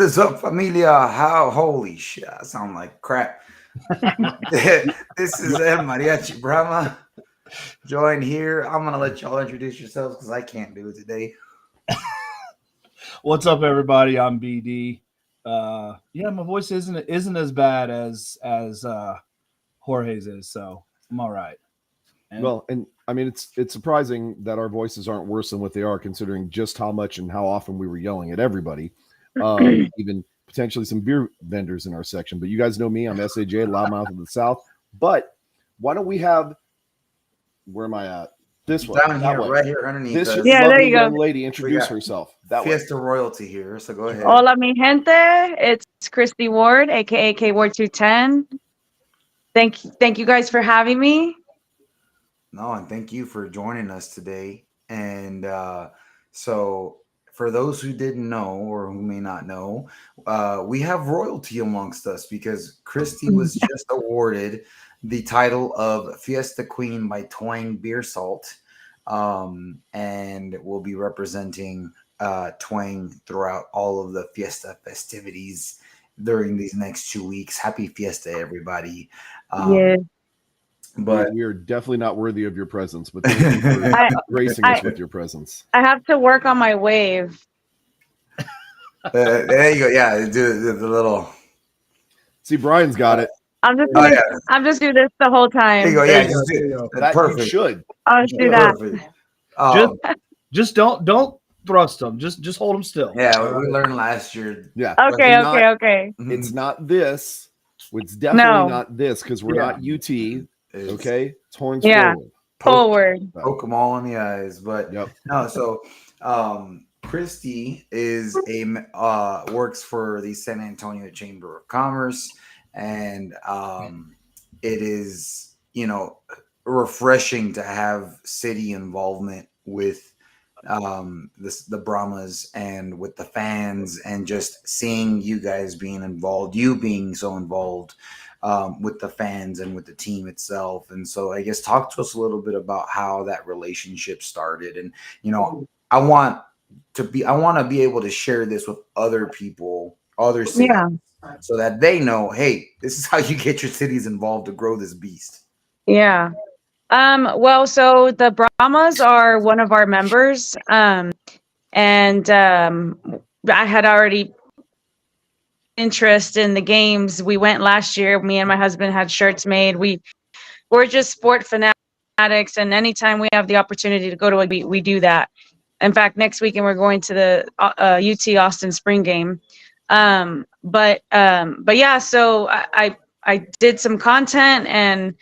is up, familia? How holy shit! I sound like crap. This is El Mariachi Brahma. Join here. I'm gonna let y'all introduce yourselves because I can't do it today. What's up, everybody? I'm BD. Yeah, my voice isn't as bad as Jorge's is, so I'm all right. Well, and I mean, it's surprising that our voices aren't worse than what they are, considering just how much and how often we were yelling at everybody, even potentially some beer vendors in our section. But you guys know me; I'm SAJ, Loudmouth of the South. But why don't we have? Where am I at? This one, Down here, right here underneath This us. Yeah, there lovely you go. young lady introduce herself. That way. Fiesta royalty here. So go ahead. Hola, mi gente. It's Christy Ward, aka K Ward 210. Thank you guys for having me. No, and thank you for joining us today. And so, for those who didn't know or who may not know, we have royalty amongst us because Christy was just awarded the title of Fiesta Queen by Twang Beer Salt, and will be representing Twang throughout all of the Fiesta festivities during these next 2 weeks. Happy Fiesta, everybody! Yeah. But we are definitely not worthy of your presence, but thank you for gracing us with your presence. I have to work on my wave. there you go. Yeah, do the little. See, Brian's got it. I'm just Oh, gonna, yeah. I'm just do this the whole time. There you go. There Yeah, you just go, there do you go. That perfect. you should. I'll just do that. Perfect. Just don't thrust them. Just hold them still. Yeah, we learned last year. Yeah. Okay, Not- okay. It's not this. It's definitely No. not this because we're not UT. It's Okay, it's horns Yeah. forward. Forward. Poke them all in the eyes, but Yep. no. So, Christy is works for the San Antonio Chamber of Commerce, and it is refreshing to have city involvement with the Brahmas and with the fans, and just seeing you guys being involved, you being so involved with the fans and with the team itself. And so I guess talk to us a little bit about how that relationship started. And I want to be able to share this with other people, other cities, so that they know, hey, this is how you get your cities involved to grow this beast. Yeah. Well, so the Brahmas are one of our members. And I had already interest in the games. We went last year. Me and my husband had shirts made. We're just sport fanatics, and anytime we have the opportunity to go to we do that. In fact, next weekend we're going to the UT Austin spring game. But yeah, so I did some content, and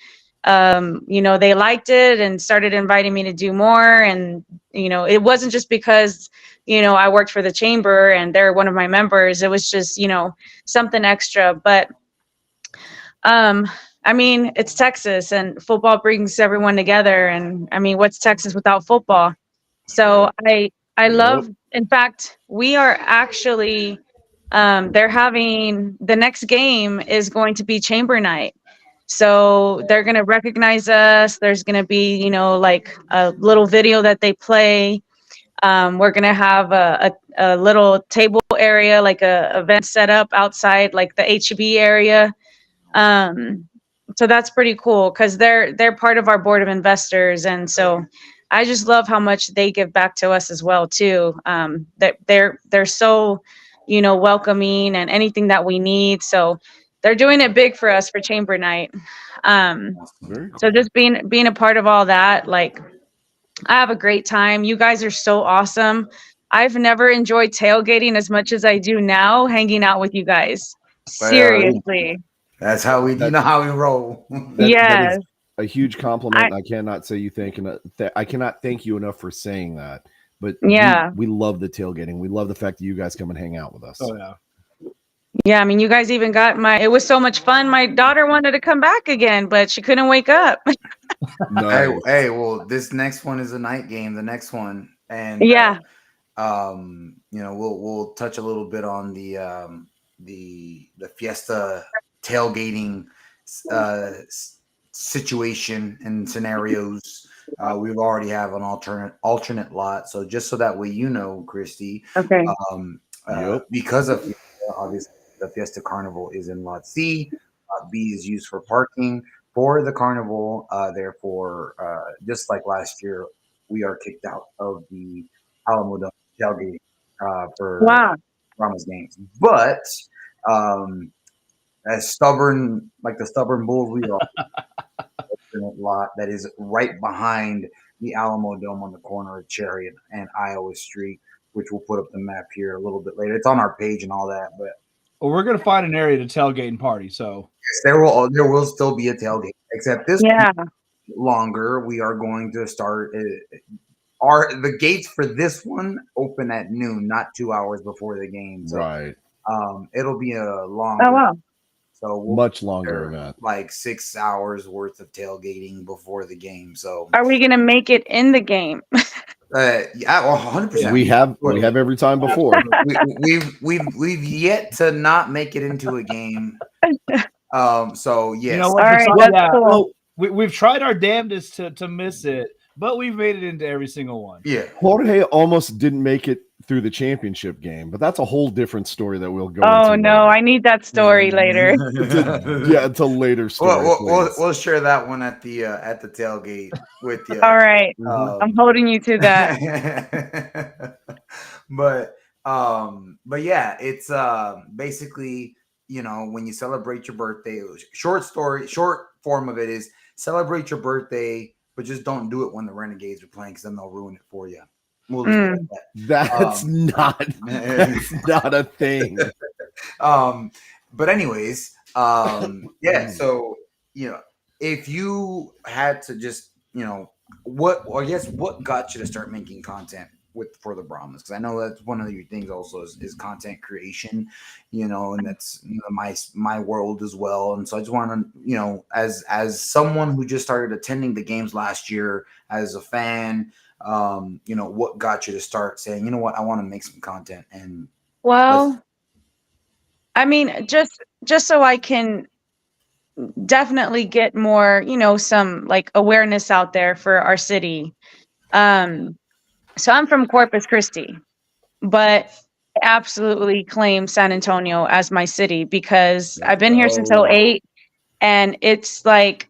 they liked it and started inviting me to do more. And it wasn't just because I worked for the chamber and they're one of my members. It was just something extra. But I mean, it's Texas, and football brings everyone together. And I mean, what's Texas without football? So I love, in fact, we are actually, they're having, the next game is going to be chamber night. So they're going to recognize us. There's going to be, like a little video that they play. We're going to have a little table area, like a event set up outside, like the HB area. So that's pretty cool because they're part of our board of investors. And so I just love how much they give back to us as well too. That they're so, welcoming, and anything that we need. So they're doing it big for us for chamber night. So just being a part of all that, like, I have a great time. You guys are so awesome. I've never enjoyed tailgating as much as I do now, hanging out with you guys. Seriously. That's how we how we roll. Yes. That is a huge compliment. I cannot say you I cannot thank you enough for saying that. But yeah, we love the tailgating. We love the fact that you guys come and hang out with us. Oh yeah. Yeah, I mean, you guys even got it was so much fun. My daughter wanted to come back again, but she couldn't wake up. Nice. Hey, well, this next one is a night game. The next one, and yeah, we'll touch a little bit on the Fiesta tailgating situation and scenarios. We've already have an alternate lot, so just so that way Christy. Okay. Because of Obviously, the Fiesta Carnival is in Lot C. Lot B is used for parking for the carnival. Therefore, just like last year, we are kicked out of the Alamo Dome tailgate for Wow. Brahmas games. But as stubborn, like the stubborn bulls we are, lot that is right behind the Alamo Dome on the corner of Cherry and Iowa Street, which we'll put up the map here a little bit later. It's on our page and all that, but Well, we're gonna find an area to tailgate and party. So there will still be a tailgate, except this Yeah. longer. We are going to start. The gates for this one open at noon, not 2 hours before the game. So, Right. it'll be a long. Oh wow. So we'll Much longer event. like 6 hours worth of tailgating before the game. So Are we gonna make it in the game? yeah, 100%. We have every time before. We've yet to not make it into a game. So yes. you know what? All right, Well, that's cool. we've tried our damnedest to miss it, but we've made it into every single one. Yeah. Jorge almost didn't make it through the championship game, but that's a whole different story that we'll go Oh into no, later. I need that story later. It's a later story. We'll share that one at the tailgate with you. All right. Mhm. I'm holding you to that. but yeah, it's basically, when you celebrate your birthday, short form of it is celebrate your birthday, but just don't do it when the Renegades are playing, because then they'll ruin it for you. We'll just do that. That's not a thing. But anyways, yeah. So if you had to just, what got you to start making content for the Brahmas? Because I know that's one of your things also is content creation, and that's my world as well. And so I just want to, as someone who just started attending the games last year as a fan, what got you to start saying, I want to make some content? And Well, I mean, just so I can definitely get more, some like awareness out there for our city. So I'm from Corpus Christi, but I absolutely claim San Antonio as my city because I've been here since 2008, and it's like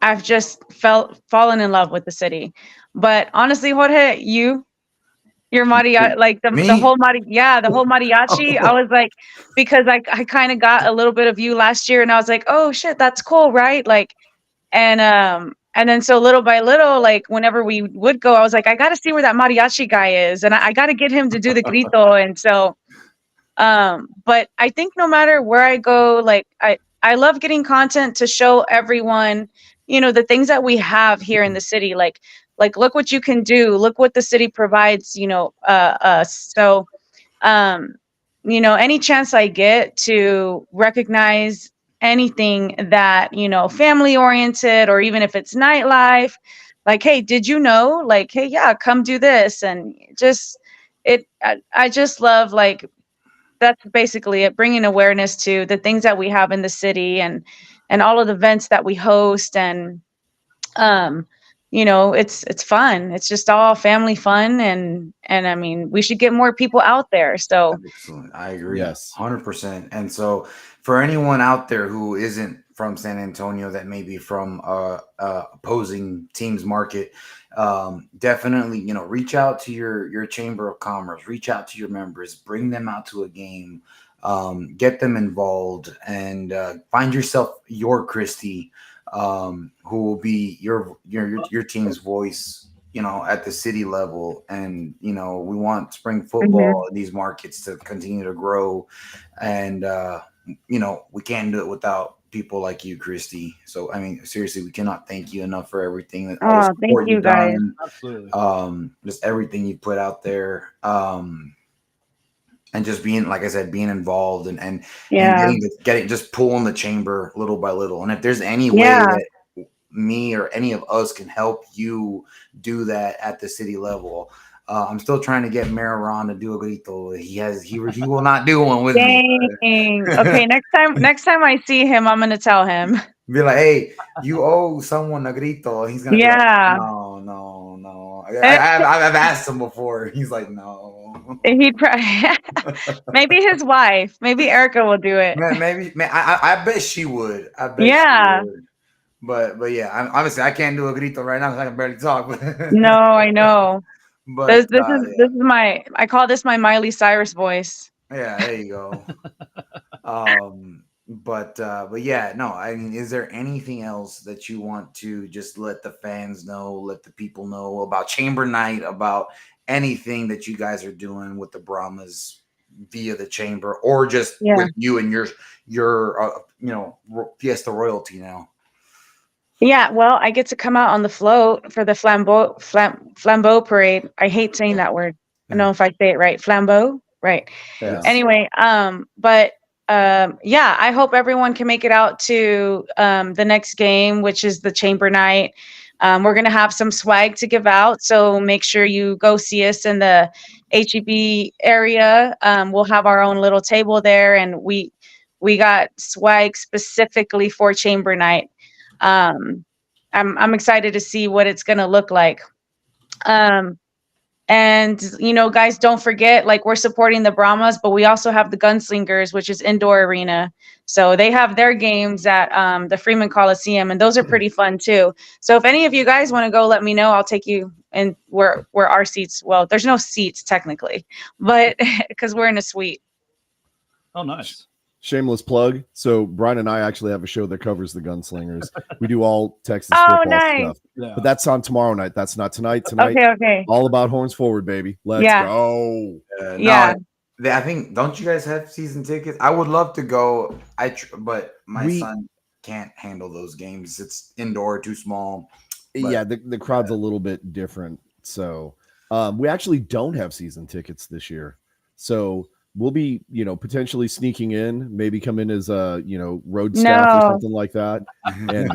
I've just fallen in love with the city. But honestly, Jorge, your mariachi, like the whole mariachi, I was like, because I kind of got a little bit of you last year, and I was like, oh shit, that's cool, right? Like, and then so little by little, like whenever we would go, I was like, I got to see where that mariachi guy is, and I got to get him to do the grito. And so, but I think no matter where I go, like I love getting content to show everyone, the things that we have here in the city, like look what you can do, look what the city provides, us. So, any chance I get to recognize anything that, family oriented, or even if it's nightlife, like, hey, did you know? Like, hey, yeah, come do this. And just I just love, like, that's basically it, bringing awareness to the things that we have in the city and all of the events that we host. And it's fun. It's just all family fun, and I mean, we should get more people out there. So excellent. I agree. Yes. 100%. And so for anyone out there who isn't from San Antonio, that may be from opposing teams market, definitely, reach out to your Chamber of Commerce, reach out to your members, bring them out to a game, get them involved, and find yourself your Christie, who will be your team's voice, at the city level. And we want spring football in these markets to continue to grow, and we can't do it without people like you, Christy. So I mean, seriously, we cannot thank you enough for everything that thank you guys. Absolutely. Just everything you put out there, and just being, like I said, being involved and getting just pulling the chamber little by little. And if there's any way that me or any of us can help you do that at the city level, I'm still trying to get Mayor Ron to do a grito. He will not do one with me. Okay, next time I see him, I'm gonna tell him. Be like, hey, you owe someone a grito. He's gonna be like, no. I've asked him before. He's like, no. He'd probably maybe his wife, maybe Erica will do it. Maybe, I bet she would. I bet Yeah. she would. But yeah, obviously I can't do a grito right now because I can barely talk. But No, I know. but This is my, I call this my Miley Cyrus voice. yeah, there you go. But yeah, no, I mean, is there anything else that you want to just let the fans know, let the people know about Chamber Night, about anything that you guys are doing with the Brahmas via the Chamber, or just with you and your Fiesta royalty now? Yeah, well, I get to come out on the float for the flambeau parade. I hate saying that word. I don't know if I say it right. Flambeau, right? Yeah. Anyway, yeah, I hope everyone can make it out to the next game, which is the Chamber Night. We're gonna have some swag to give out, so make sure you go see us in the HEB area. We'll have our own little table there, and we got swag specifically for Chamber Night. I'm excited to see what it's gonna look like. And guys, don't forget, like, we're supporting the Brahmas, but we also have the Gunslingers, which is indoor arena. So they have their games at the Freeman Coliseum, and those are pretty fun too. So if any of you guys want to go, let me know. I'll take you. And where our seats. Well, there's no seats technically, but because we're in a suite. Oh, nice. Shameless plug. So Brian and I actually have a show that covers the Gunslingers. We do all Texas Oh, football nice. stuff. Yeah. But that's on tomorrow night. That's not tonight. Tonight, Okay. all about Horns Forward, baby. Let's Yeah. go. Yeah. I think, don't you guys have season tickets? I would love to go. But my son can't handle those games. It's indoor, too small. But, yeah, the crowd's a little bit different. So we actually don't have season tickets this year. So we'll be, potentially sneaking in, maybe come in as road staff or something like that, and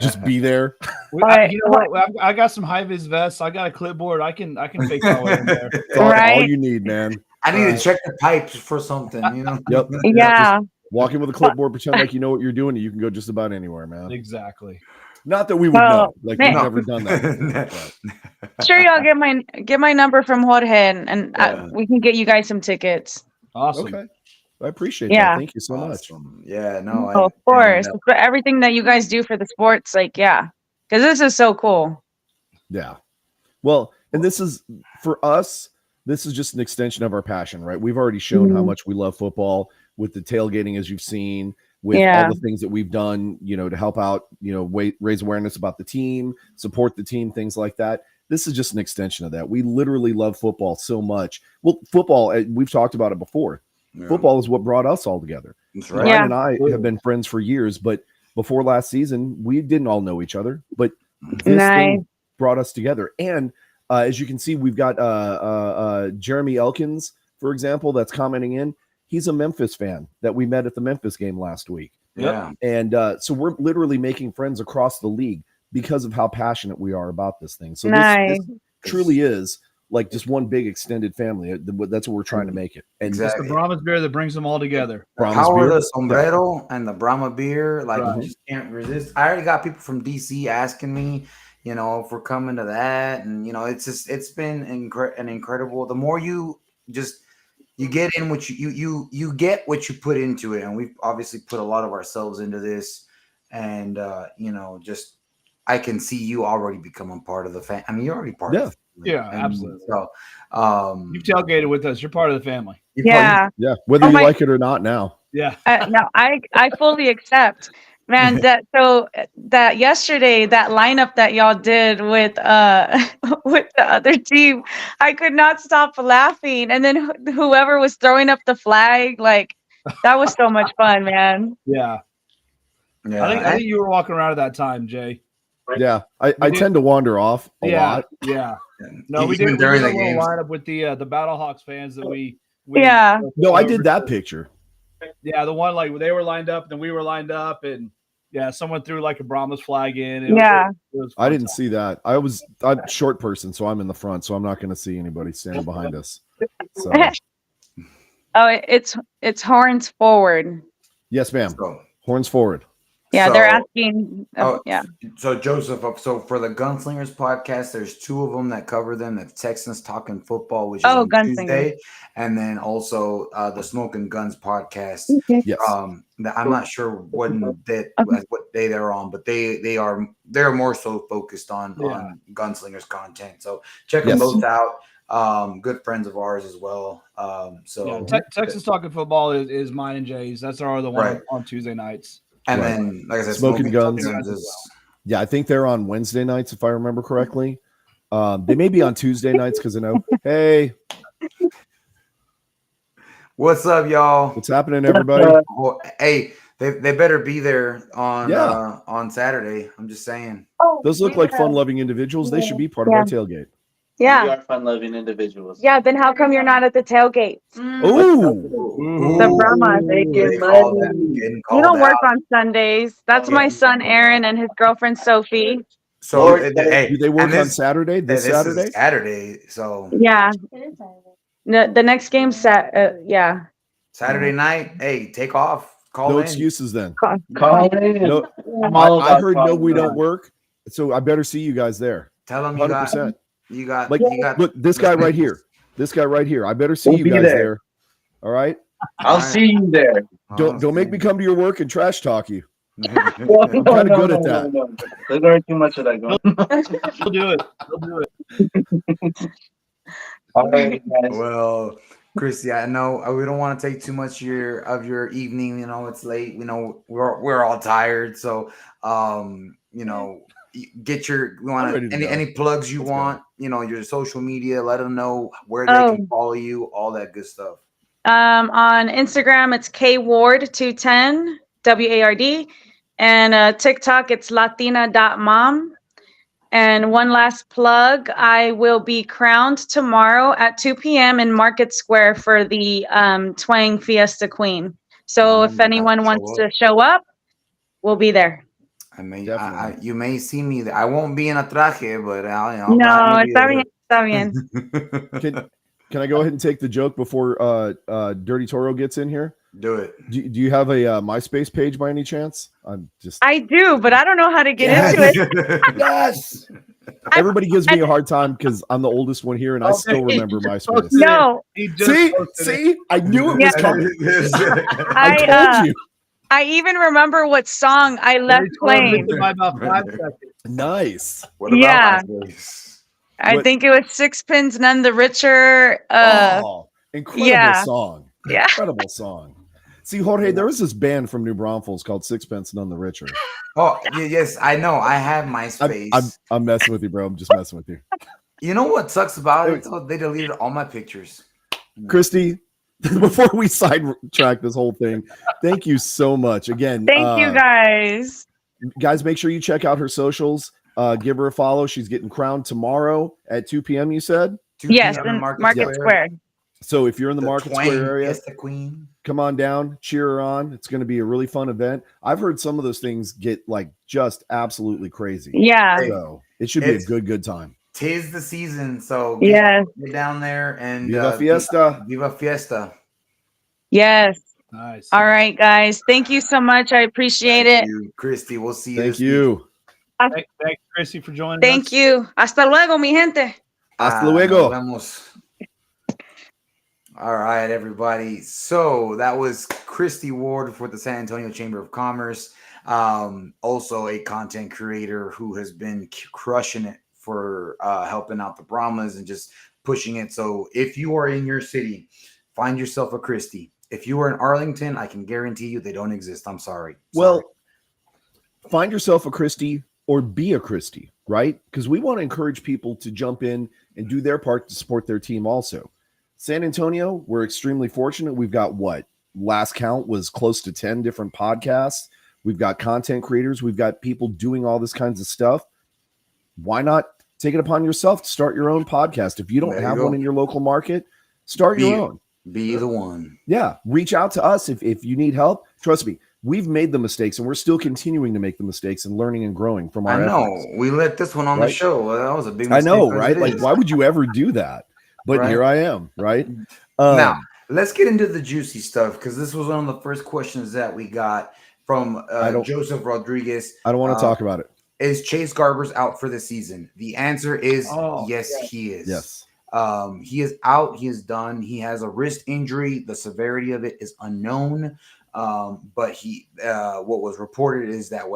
just be there. You know what? I got some high vis vests. I got a clipboard. I can fake my way in there. It's all you need, man. I need to check the pipes for something, Yep. Yeah. Just walk in with a clipboard, pretend like you know what you're doing, and you can go just about anywhere, man. Exactly. Not that we would know. Like, we've never done that. Sure, y'all get my number from Jorge, and we can get you guys some tickets. Awesome. Okay. I appreciate that. Thank you so much. Yeah, no. Of course. For everything that you guys do for the sports, because this is so cool. Yeah. Well, and this is, for us, this is just an extension of our passion, right? We've already shown how much we love football with the tailgating, as you've seen, with all the things that we've done, to help out, raise awareness about the team, support the team, things like that. This is just an extension of that. We literally love football so much. Well, football, we've talked about it before. Yeah. Football is what brought us all together. That's right. Brian and I have been friends for years, but before last season, we didn't all know each other. But this thing brought us together. And as you can see, we've got Jeremy Elkins, for example, that's commenting in. He's a Memphis fan that we met at the Memphis game last week. Yeah. And so we're literally making friends across the league because of how passionate we are about this thing. So this truly is like just one big extended family. That's what we're trying to make it. And it's the Brahmas beer that brings them all together. Power of the sombrero and the Brahma beer. Like, you just can't resist. I already got people from DC asking me, if we're coming to that. And, it's been an incredible, the more you get in what you get what you put into it. And we've obviously put a lot of ourselves into this. And, I can see you already becoming part of the family. I mean, you're already part of the family. Yeah, absolutely. So, you've tailgated with us. You're part of the family. Yeah. Whether you like it or not now. Yeah. No, I fully accept, man. That yesterday, that lineup that y'all did with the other team, I could not stop laughing. And then whoever was throwing up the flag, like, that was so much fun, man. Yeah. I think you were walking around at that time, Jay. Yeah, I tend to wander off a lot. Yeah. No, we did during the game lineup with the Battlehawks fans that we No, I did that picture. Yeah, the one like they were lined up, and then we were lined up, and someone threw like a Brahmas flag in. It was I didn't see that. I'm a short person, so I'm in the front, so I'm not going to see anybody standing behind us. So. Oh, it's horns forward. Yes, ma'am. Horns forward. Yeah, they're So- asking. Oh, Yeah. So Joseph, so for the Gunslingers podcast, there's two of them that cover them. That's Texans Talking Football, which is Oh, on Gunslingers. Tuesday, and then also the Smoking Guns podcast. Yes. I'm not sure what day they're on, but they're more so focused on Gunslingers content. So check them Yes. both out. Good friends of ours as well. So Texas Talking Football is mine and Jay's. That's our other one Right. on Tuesday nights. and Right. then like I said, Smoking Guns. is Yeah, I think they're on Wednesday nights, if I remember correctly. They may be on Tuesday nights because I know, hey, what's up, y'all? what's happening, everybody? Well, hey, they better be there on Saturday. I'm just saying. Those look like fun-loving individuals. They should be part of our tailgate. We Yeah. are fun-loving individuals. Yeah. Then how come you're not at the tailgate? Ooh, The Brahmas. They You call that getting called don't work out. on Sundays. That's Yeah. my son Aaron and his girlfriend Sophie. So Lord, hey, do they work and on Saturday? This is Saturday? Saturday. So Yeah. The next game yeah. Saturday night. Hey, take off. Call No in. excuses then. Call in. No, I'm all I about heard no, calling we in. don't work. So I better see you guys there. Tell them you 100%. got Like, you got. look, this guy right here. This guy right here. I better see We'll you be guys there. there. All right. I'll see you there. Don't make me come to your work and trash talk you. I'm kinda good at that. No. There's already too much of that going on. He'll do it. He'll do it. All right, guys. Well, Christy, I know we don't want to take too much of your evening. You know, it's late. We know we're all tired. So, get your I'm ready to go. any plugs you Let's go. want. Your social media. Let them know where they Oh. can follow you. All that good stuff. On Instagram, it's kward210, WARD. And TikTok, it's latina.mom. And one last plug, I will be crowned tomorrow at 2 p.m. in Market Square for the Twang Fiesta Queen. So if anyone wants to show up, we'll be there. Definitely. You may see me there. I won't be in a traje, but I'll No, gladly be está there. bien, está bien. Can I go ahead and take the joke before Dirty Toro gets in here? Do it. Do you have a MySpace page by any chance? I'm just I do, but I don't know how to get into it. yes. Everybody gives me a hard time because I'm the oldest one here, and I still remember MySpace. No, He just posted it. See, I knew it was Yeah. coming. I told I you. I even remember what song I left He told me playing. by about 5 seconds. Nice. What about Yeah. MySpace? I What- think it was Sixpence None the Richer. Incredible yeah. song. Yeah. Incredible song. See, Jorge, there was this band from New Braunfels called Sixpence None the Richer. Oh, yes, I know. I have MySpace. I'm messing with you, bro. I'm just messing with you. You know what sucks about it? Though? They deleted all my pictures. Christy, before we sidetrack this whole thing, thank you so much. Again, Thank you guys. guys, make sure you check out her socials. Give her a follow. She's getting crowned tomorrow at 2 p.m. You said? 2 Yes, p.m. in Market Square. So if you're in the Market Twang Square area, Fiesta Queen. come on down, cheer her on. It's going to be a really fun event. I've heard some of those things get like just absolutely crazy. Yeah. So it should be a It's- good time. Tis the season, so Yes. get down there and Viva Fiesta. Viva Fiesta. Yes. Nice. All right, guys. Thank you so much. I appreciate it. Thank you, Christy. We'll see you. Thank this you. Thank Chrissy for joining Thank us. you. Hasta luego, mi gente. Hasta Nos luego. vemos. All right, everybody. So that was Christy Ward for the San Antonio Chamber of Commerce. Also a content creator who has been crushing it for helping out the Brahmas and just pushing it. So if you are in your city, find yourself a Christy. If you are in Arlington, I can guarantee you they don't exist. I'm sorry. Well, find yourself a Christie or be a Christie, right? Because we want to encourage people to jump in and do their part to support their team also. San Antonio, we're extremely fortunate. We've got what? Last count was close to 10 different podcasts. We've got content creators. We've got people doing all this kinds of stuff. Why not take it upon yourself to start your own podcast? If you don't There you have go. one in your local market, start Be your it. own. be the one. Yeah, reach out to us if you need help. Trust me, we've made the mistakes and we're still continuing to make the mistakes and learning and growing from our I know. efforts. We let this one on the Right? show. Well, that was a big I mistake. know, as right? it Like, is. why would you ever do that? But Right. here I am, right? Now, let's get into the juicy stuff because this was one of the first questions that we got from don't- Joseph Rodriguez. I don't want to talk about it. Is Chase Garbers out for the season? The answer is Oh, yes, yeah. he is. Yes. He is out. He is done. He has a wrist injury. The severity of it is unknown. But what was reported is that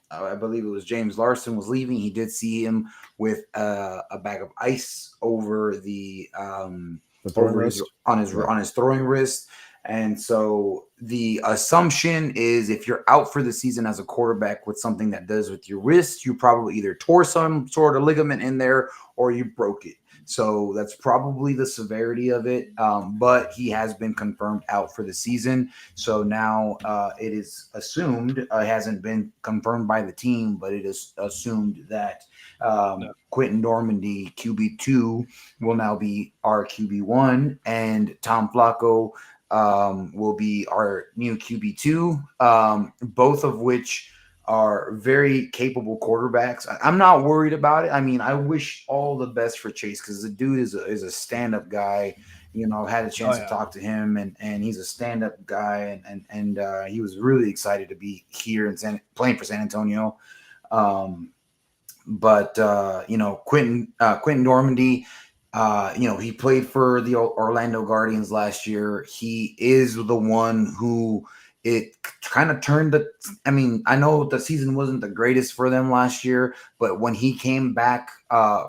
I believe it was James Larson was leaving, he did see him with a bag of ice over the throwing over wrist? on his throwing wrist. And so the assumption is if you're out for the season as a quarterback with something that does with your wrist, you probably either tore some sort of ligament in there or you broke it. So that's probably the severity of it. But he has been confirmed out for the season. So now it is assumed, it hasn't been confirmed by the team, but it is assumed that Quentin Normandy, QB2, will now be our QB1, and Tom Flacco will be our new QB2, both of which are very capable quarterbacks. I'm not worried about it. I mean, I wish all the best for Chase because the dude is a stand-up guy. You know, I've had a chance to talk to him, and he's a stand-up guy, and he was really excited to be here and playing for San Antonio. But Quentin Normandy, he played for the Orlando Guardians last year. He is the one who it kind of turned I know the season wasn't the greatest for them last year, but when he came back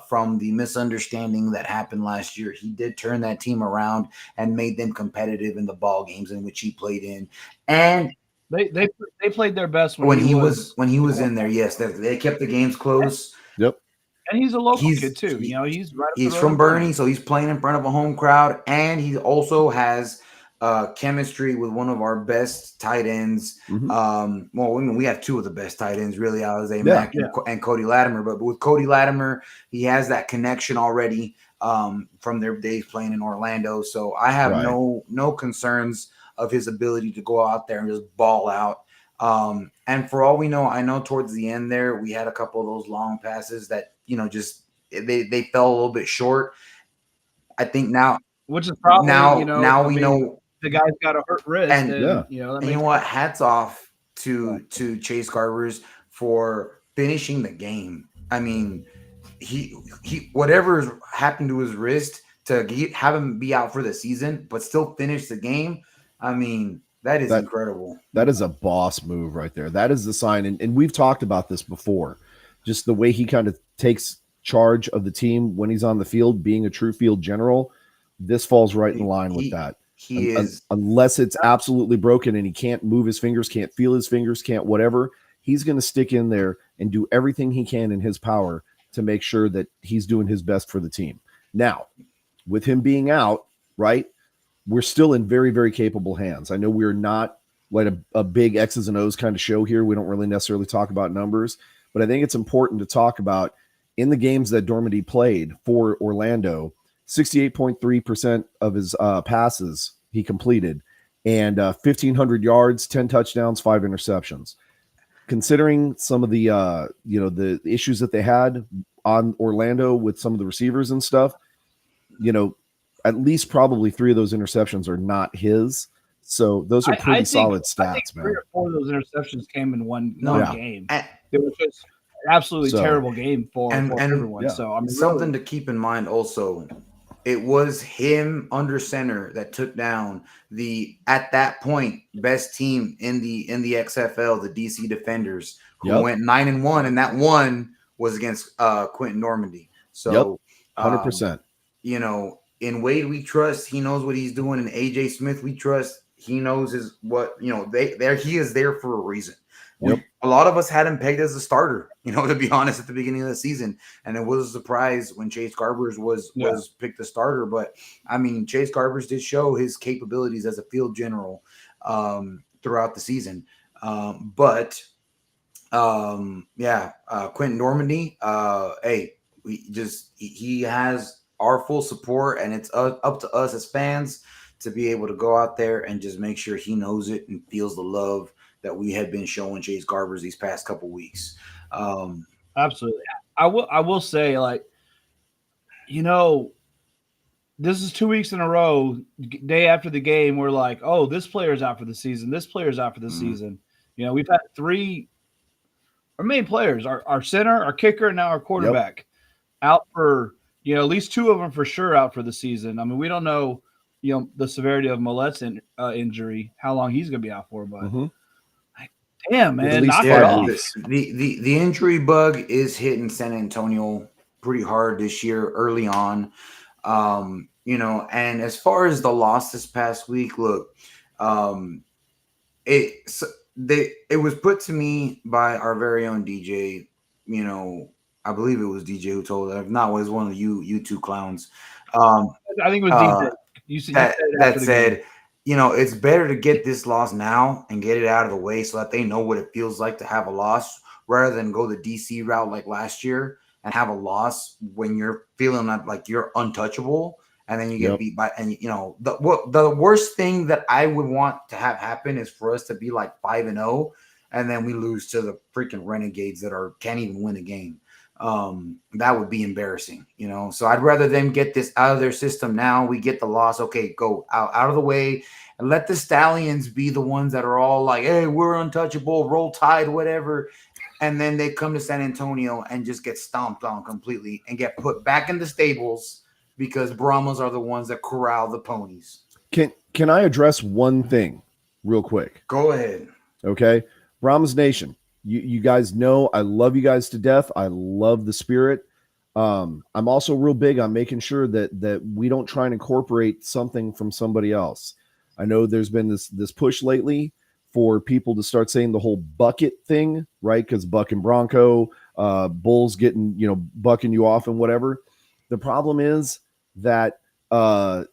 from the misunderstanding that happened last year, he did turn that team around and made them competitive in the ball games in which he played in. And they played their best when he was in there. Yes, they kept the games close. Yep. And he's a local kid too. He's right. He's from Bernie, so he's playing in front of a home crowd, and he also has chemistry with one of our best tight ends. Mm-hmm. We have two of the best tight ends, really, Alize Mack and Cody Latimer. But with Cody Latimer, he has that connection already from their days playing in Orlando. So I have no concerns of his ability to go out there and just ball out. And for all we know, I know towards the end there, we had a couple of those long passes that, just they fell a little bit short. I think now, which is probably now we know the guy's got a hurt wrist, and you know what? Hats off to Chase Garbers for finishing the game. I mean, he whatever happened to his wrist to have him be out for the season, but still finish the game. I mean, that is incredible. That is a boss move right there. That is the sign. And we've talked about this before. Just the way he kind of takes charge of the team when he's on the field, being a true field general. This falls right in line with that. He is. Unless it's absolutely broken and he can't move his fingers, can't feel his fingers, can't whatever, he's going to stick in there and do everything he can in his power to make sure that he's doing his best for the team. Now, with him being out, right, we're still in very, very capable hands. I know we're not like a big X's and O's kind of show here. We don't really necessarily talk about numbers, but I think it's important to talk about in the games that Normandy played for Orlando, 68.3% of his passes he completed, and 1,500 yards, 10 touchdowns, 5 interceptions. Considering some of the the issues that they had on Orlando with some of the receivers and stuff, at least probably 3 of those interceptions are not his. So those are pretty solid stats, man. 3 or 4 of those interceptions came in one game. It was just an absolutely terrible game for everyone. Yeah. So something to keep in mind also, it was him under center that took down at that point best team in the XFL, the DC Defenders, who went 9-1, and that one was against Quentin Normandy. So 100%. In Wade we trust. He knows what he's doing. And AJ Smith we trust. He knows he is there for a reason. Yep. A lot of us had him pegged as a starter, to be honest, at the beginning of the season. And it was a surprise when Chase Garbers was picked the starter. But, I mean, Chase Garbers did show his capabilities as a field general throughout the season. Quentin Normandy, he has our full support, and it's up to us as fans to be able to go out there and just make sure he knows it and feels the love that we have been showing Chase Garbers these past couple weeks. Absolutely. I will say, this is 2 weeks in a row, day after the game, we're like, oh, this player's out for the season. This player's out for the season. You know, we've had 3 our main players, our center, our kicker, and now our quarterback out for, you know, at least 2 of them for sure out for the season. I mean, we don't know, you know, the severity of Millett's injury, how long he's going to be out for, but damn, man, At least knock it 5 off. weeks. The injury bug is hitting San Antonio pretty hard this year early on. You know, and as far as the loss this past week, look, it was put to me by our very own DJ. You know, I believe it was DJ who told it. If not, it was one of you two clowns. I think it was DJ. You said That after the said, game. you know, it's better to get this loss now and get it out of the way so that they know what it feels like to have a loss rather than go the DC route like last year and have a loss when you're feeling like you're untouchable and then you get beat by. And, you know, the worst thing that I would want to have happen is for us to be like 5-0 and then we lose to the freaking Renegades that can't even win a game. That would be embarrassing, you know. So I'd rather them get this out of their system now. We get the loss, okay, go out of the way, and let the Stallions be the ones that are all like, hey, we're untouchable, roll tide, whatever. And then they come to San Antonio and just get stomped on completely and get put back in the stables because Brahmas are the ones that corral the ponies. Can I address one thing real quick? Go ahead. Okay, Brahmas Nation. You guys know I love you guys to death. I love the spirit. I'm also real big on making sure that we don't try and incorporate something from somebody else. I know there's been this push lately for people to start saying the whole bucket thing, right? Because Buck and Bronco, Bulls getting, you know, bucking you off and whatever. The problem is that the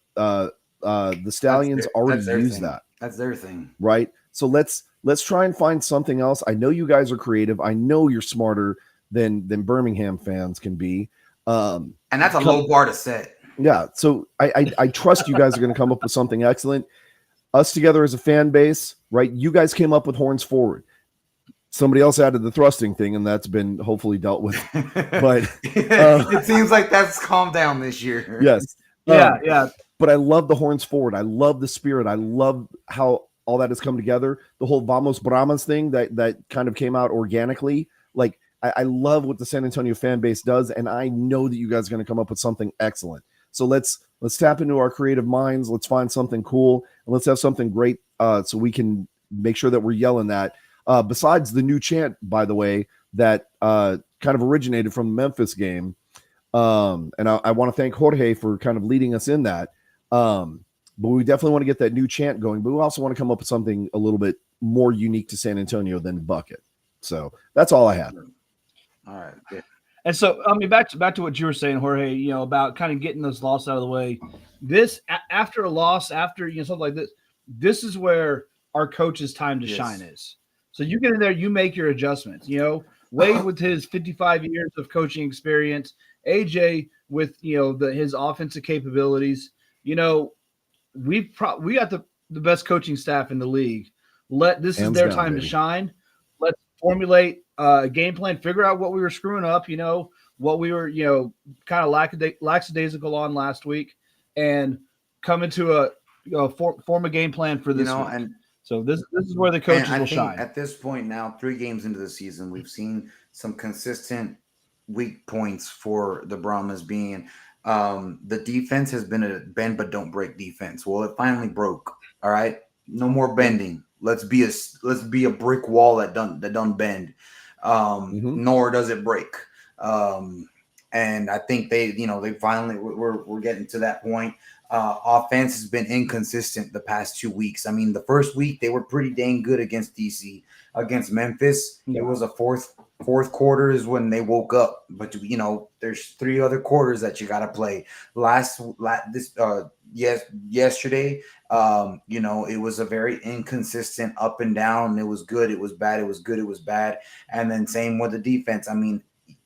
Stallions already use that. That's their thing, right? So let's try and find something else. I know you guys are creative. I know you're smarter than Birmingham fans can be. And that's a low bar to set. Yeah. So I trust you guys are going to come up with something excellent. Us together as a fan base, right? You guys came up with horns forward. Somebody else added the thrusting thing, and that's been hopefully dealt with. But it seems like that's calmed down this year. Yes. Yeah. But I love the horns forward. I love the spirit. I love how all that has come together. The whole Vamos Brahmas thing that kind of came out organically. Like, I love what the San Antonio fan base does, and I know that you guys are going to come up with something excellent. So let's tap into our creative minds. Let's find something cool, and let's have something great so we can make sure that we're yelling that. Besides the new chant, by the way, that kind of originated from the Memphis game. And I want to thank Jorge for kind of leading us in that. But we definitely want to get that new chant going. But we also want to come up with something a little bit more unique to San Antonio than bucket. So that's all I had. All right. Yeah. And so, I mean, back to what you were saying, Jorge, you know, about kind of getting those losses out of the way. This, after a loss, after, you know, something like this is where our coach's time to shine is. So you get in there, you make your adjustments. You know, Wade with his 55 years of coaching experience, AJ with, you know, his offensive capabilities. You know, we got the best coaching staff in the league. This is their time to shine. Let's formulate a game plan, figure out what we were screwing up, you know, what we were, you know, kind of lackadaisical on last week, and come into form a game plan for this week. And so this is where the coaches will shine. At this point now, 3 games into the season, we've seen some consistent weak points for the Brahmas being the defense has been a bend but don't break defense. Well, it finally broke. All right. No more bending. Let's be a brick wall that don't bend. Nor does it break. And I think they finally we're getting to that point. Offense has been inconsistent the past 2 weeks. I mean, the first week they were pretty dang good against DC. Against Memphis, it was a fourth quarter is when they woke up. But you know, there's 3 other quarters that you got to play. Yesterday, you know, it was a very inconsistent up and down. It was good, it was bad, it was good, it was bad. And then same with the defense. I mean,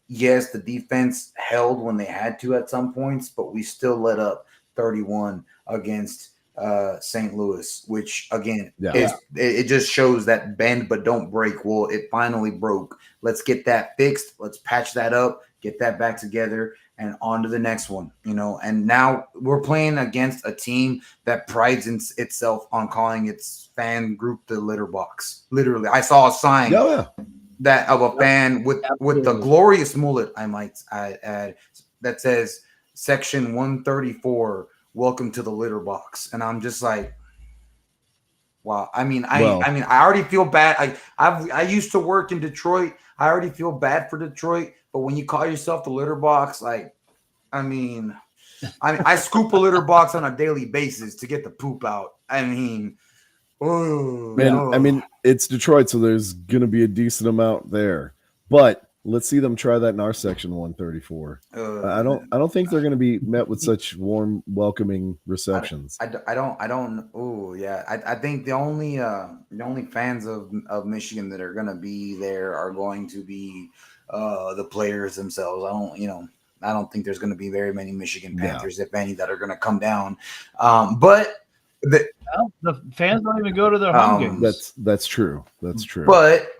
yes, the defense held when they had to at some points, but we still let up 31 against St. Louis, which again it just shows that bend but don't break. Well, it finally broke. Let's get that fixed. Let's patch that up, get that back together, and on to the next one, you know. And now we're playing against a team that prides itself on calling its fan group the litter box. Literally, I saw a sign Yeah, that of a fan with the Absolutely. glorious mullet, I might add, that says section 134, welcome to the litter box. And I'm just like, wow. I mean, Well- I already feel bad. I used to work in Detroit. I already feel bad for Detroit, but when you call yourself the litter box, like, I scoop a litter box on a daily basis to get the poop out. I mean, oh, man. no. I mean, it's Detroit, so there's gonna be a decent amount there. But let's see them try that in our section 134. I don't think they're gonna be met with such warm, welcoming receptions. I don't. Oh yeah. I think the only fans of Michigan that are gonna be there are going to be the players themselves. I don't think there's gonna be very many Michigan Yeah. Panthers, if any, that are gonna come down. But Well, the fans don't even go to their home Um, games. That's true. That's true. But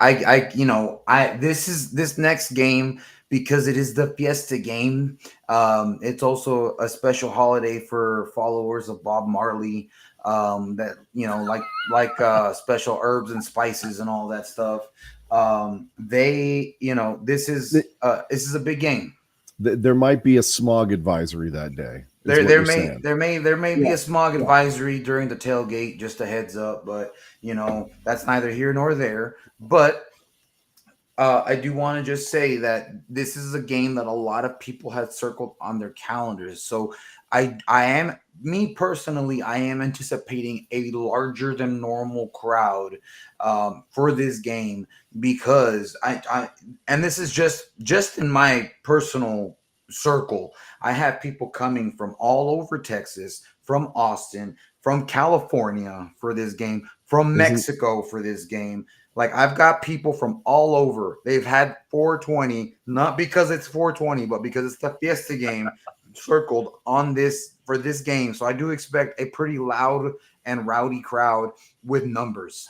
this next game, because it is the Fiesta game. It's also a special holiday for followers of Bob Marley. That special herbs and spices and all that stuff. This is a big game. There might be a smog advisory that day. is what There you're saying. may be a smog advisory during the tailgate, just a heads up, but that's neither here nor there. But I do want to just say that this is a game that a lot of people had circled on their calendars. So I am anticipating a larger than normal crowd for this game, because and this is just in my personal circle. I have people coming from all over Texas, from Austin, from California for this game, from Mexico for this game. Like, I've got people from all over. They've had 420, not because it's 420, but because it's the Fiesta game circled on this for this game. So I do expect a pretty loud and rowdy crowd with numbers.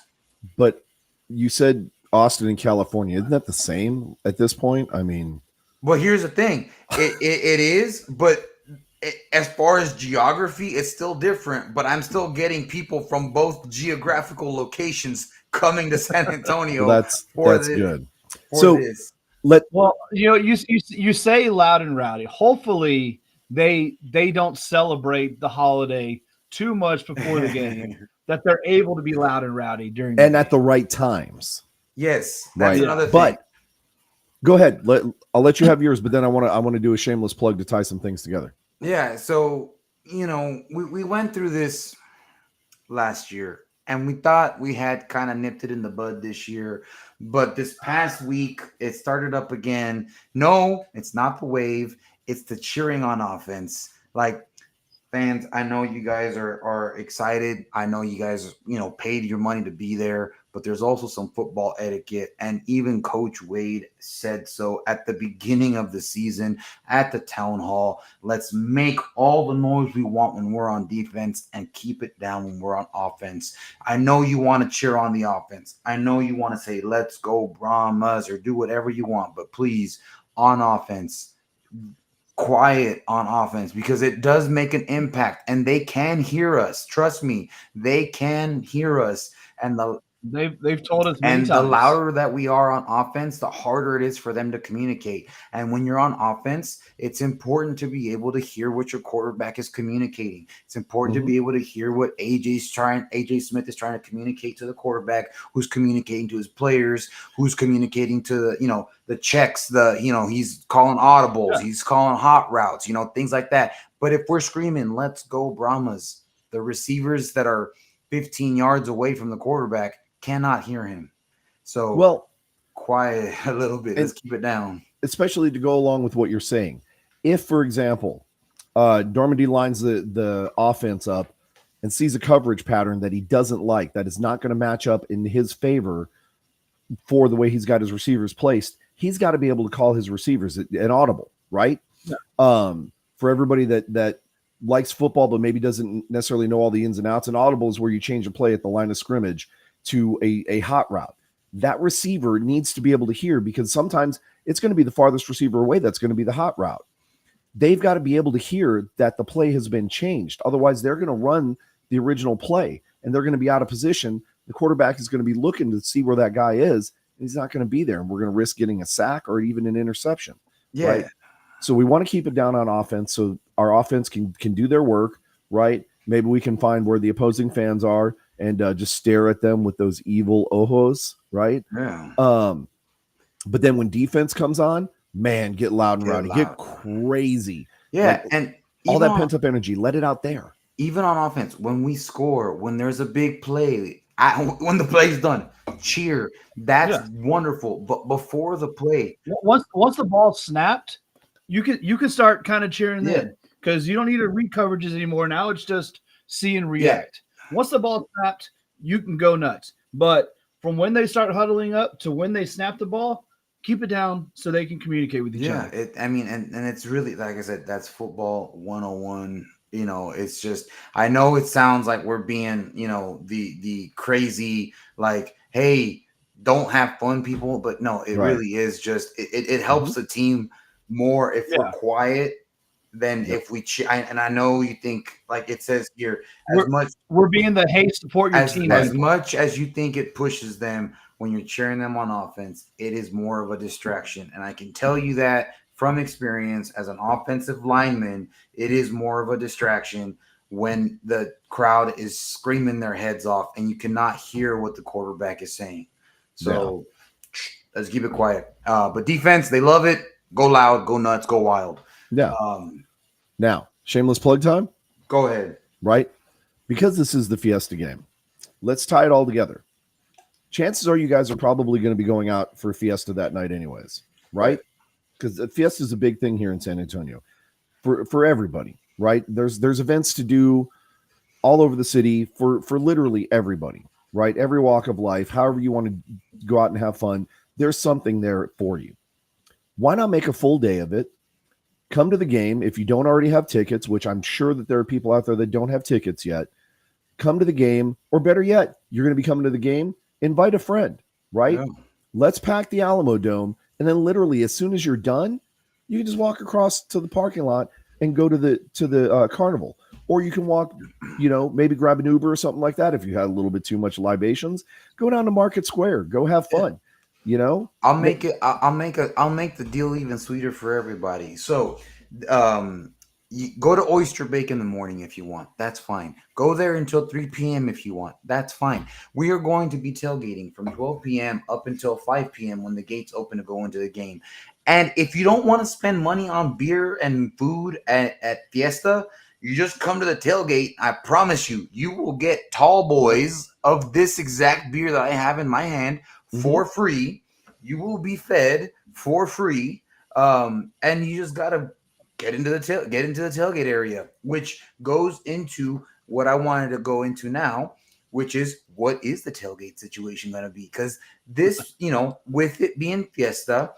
But you said Austin and California. Isn't that the same at this point? I mean, Well, here's the thing. It is, but as far as geography, it's still different. But I'm still getting people from both geographical locations coming to San Antonio. that's good. For So this. Well, you say loud and rowdy. Hopefully, they don't celebrate the holiday too much before the game. That they're able to be loud and rowdy during the And game. at the right times. Yes, that's Right. another thing. But go ahead. I'll let you have yours, but then I want to do a shameless plug to tie some things together. Yeah, so we went through this last year, and we thought we had kind of nipped it in the bud this year, but this past week it started up again. No, it's not the wave, it's the cheering on offense. Like, fans, I know you guys are excited. I know you guys, paid your money to be there, but there's also some football etiquette. And even Coach Wade said so at the beginning of the season at the town hall. Let's make all the noise we want when we're on defense and keep it down when we're on offense. I know you want to cheer on the offense. I know you want to say, let's go Brahmas, or do whatever you want, but please, on offense, quiet on offense, because it does make an impact, and they can hear us. Trust me, they can hear us. And They've told us many and the times. louder that we are on offense, the harder it is for them to communicate. And when you're on offense, it's important to be able to hear what your quarterback is communicating. It's important to be able to hear what AJ Smith is trying to communicate to the quarterback, who's communicating to his players, who's communicating to the checks, he's calling audibles, he's calling hot routes, things like that. But if we're screaming, let's go Brahmas, the receivers that are 15 yards away from the quarterback cannot hear him. So, Well, quiet a little bit. Let's keep it down. especially to go along with what you're saying. If, for example, Normandy lines the offense up and sees a coverage pattern that he doesn't like, that is not going to match up in his favor for the way he's got his receivers placed, he's got to be able to call his receivers an audible, right? Yeah. For everybody that likes football but maybe doesn't necessarily know all the ins and outs, an audible is where you change a play at the line of scrimmage to a hot route. That receiver needs to be able to hear, because sometimes it's going to be the farthest receiver away that's going to be the hot route. they've got to be able to hear that the play has been changed. Otherwise, they're going to run the original play and they're going to be out of position. The quarterback is going to be looking to see where that guy is, and he's not going to be there. And we're going to risk getting a sack or even an interception. Yeah. Right. So we want to keep it down on offense so our offense can do their work, right? Maybe we can find where the opposing fans are and just stare at them with those evil ojos, right? Yeah. But then when defense comes on, man, get loud and Get rowdy, loud. get crazy. Yeah. Like, And all even that on- pent up energy, let it out there. even on offense, when we score, when there's a big play, when the play's done, cheer. That's wonderful. But before the play, Once the ball snapped, you can start kind of cheering Yeah. then, because you don't need to read coverages anymore. Now it's just see and react. Once the ball snapped, you can go nuts. But from when they start huddling up to when they snap the ball, keep it down so they can communicate with each other. And it's really, like I said, that's football 101. You know, it's just, I know it sounds like we're being, you know, the crazy, like, hey, don't have fun people, but no, it Right. really is just, it helps the team more if we're quiet than if we and I know you think, like it says here, We're being the hey, support your team. as people. much as you think it pushes them when you're cheering them on offense, it is more of a distraction. And I can tell you that from experience as an offensive lineman, it is more of a distraction when the crowd is screaming their heads off and you cannot hear what the quarterback is saying. So let's keep it quiet. But defense, they love it. Go loud, go nuts, go wild. Yeah. Now, shameless plug time. Go ahead. Right? Because this is the Fiesta game, let's tie it all together. Chances are you guys are probably going to be going out for Fiesta that night anyways, right? Because Fiesta is a big thing here in San Antonio for everybody, right? There's events to do all over the city for literally everybody, right? Every walk of life, however you want to go out and have fun, there's something there for you. Why not make a full day of it? Come to the game. If you don't already have tickets, which I'm sure that there are people out there that don't have tickets yet, come to the game, or better yet, you're going to be coming to the game, invite a friend, right? Yeah. Let's pack the Alamo Dome. And then literally as soon as you're done, you can just walk across to the parking lot and go to the carnival. Or you can walk, maybe grab an Uber or something like that. If you had a little bit too much libations, go down to Market Square, go have fun. I'll make the deal even sweeter for everybody. So, you go to Oyster Bake in the morning if you want. That's fine. Go there until 3 p.m. if you want. That's fine. We are going to be tailgating from 12 p.m. up until 5 p.m. when the gates open to go into the game. And if you don't want to spend money on beer and food at Fiesta, you just come to the tailgate. I promise you, you will get tall boys of this exact beer that I have in my hand for free. You will be fed for free. And you just gotta get into the tailgate area, which goes into what I wanted to go into now, which is what is the tailgate situation going to be? Because this, with it being Fiesta,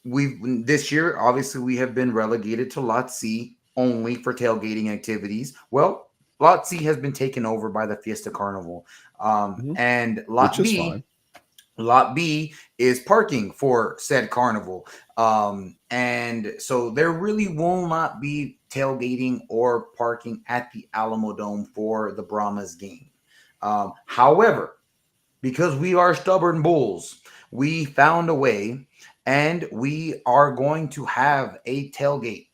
this year obviously we have been relegated to Lot C only for tailgating activities. Well, Lot C has been taken over by the Fiesta Carnival, and Lot Which is B. fine. Lot B is parking for said carnival. And so there really will not be tailgating or parking at the Alamo Dome for the Brahmas game. However, because we are stubborn bulls, we found a way and we are going to have a tailgate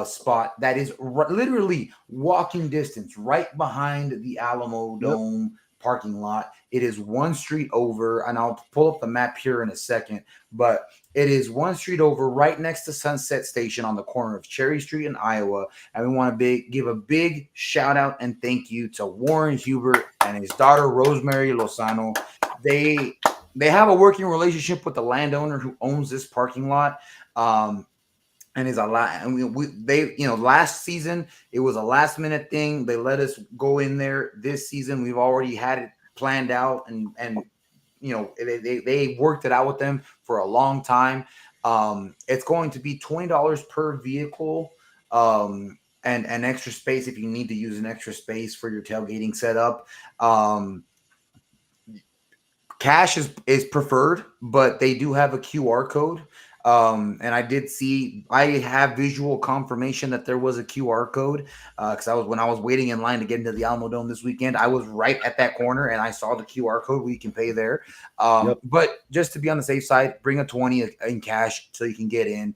spot that is literally walking distance right behind the Alamo Dome parking lot. It is one street over, and I'll pull up the map here in a second, but it is one street over right next to Sunset Station on the corner of Cherry Street in Iowa. And we want to give a big shout out and thank you to Warren Hubert and his daughter Rosemary Lozano. They have a working relationship with the landowner who owns this parking lot. And is a lot. And last season it was a last minute thing. They let us go in there. This season we've already had it planned out, and they worked it out with them for a long time. It's going to be $20 per vehicle, and an extra space if you need to use an extra space for your tailgating setup. Cash is preferred, but they do have a QR code. And I have visual confirmation that there was a QR code because when I was waiting in line to get into the Alamo Dome this weekend, I was right at that corner and I saw the QR code where you can pay there. But just to be on the safe side, bring a 20 in cash so you can get in.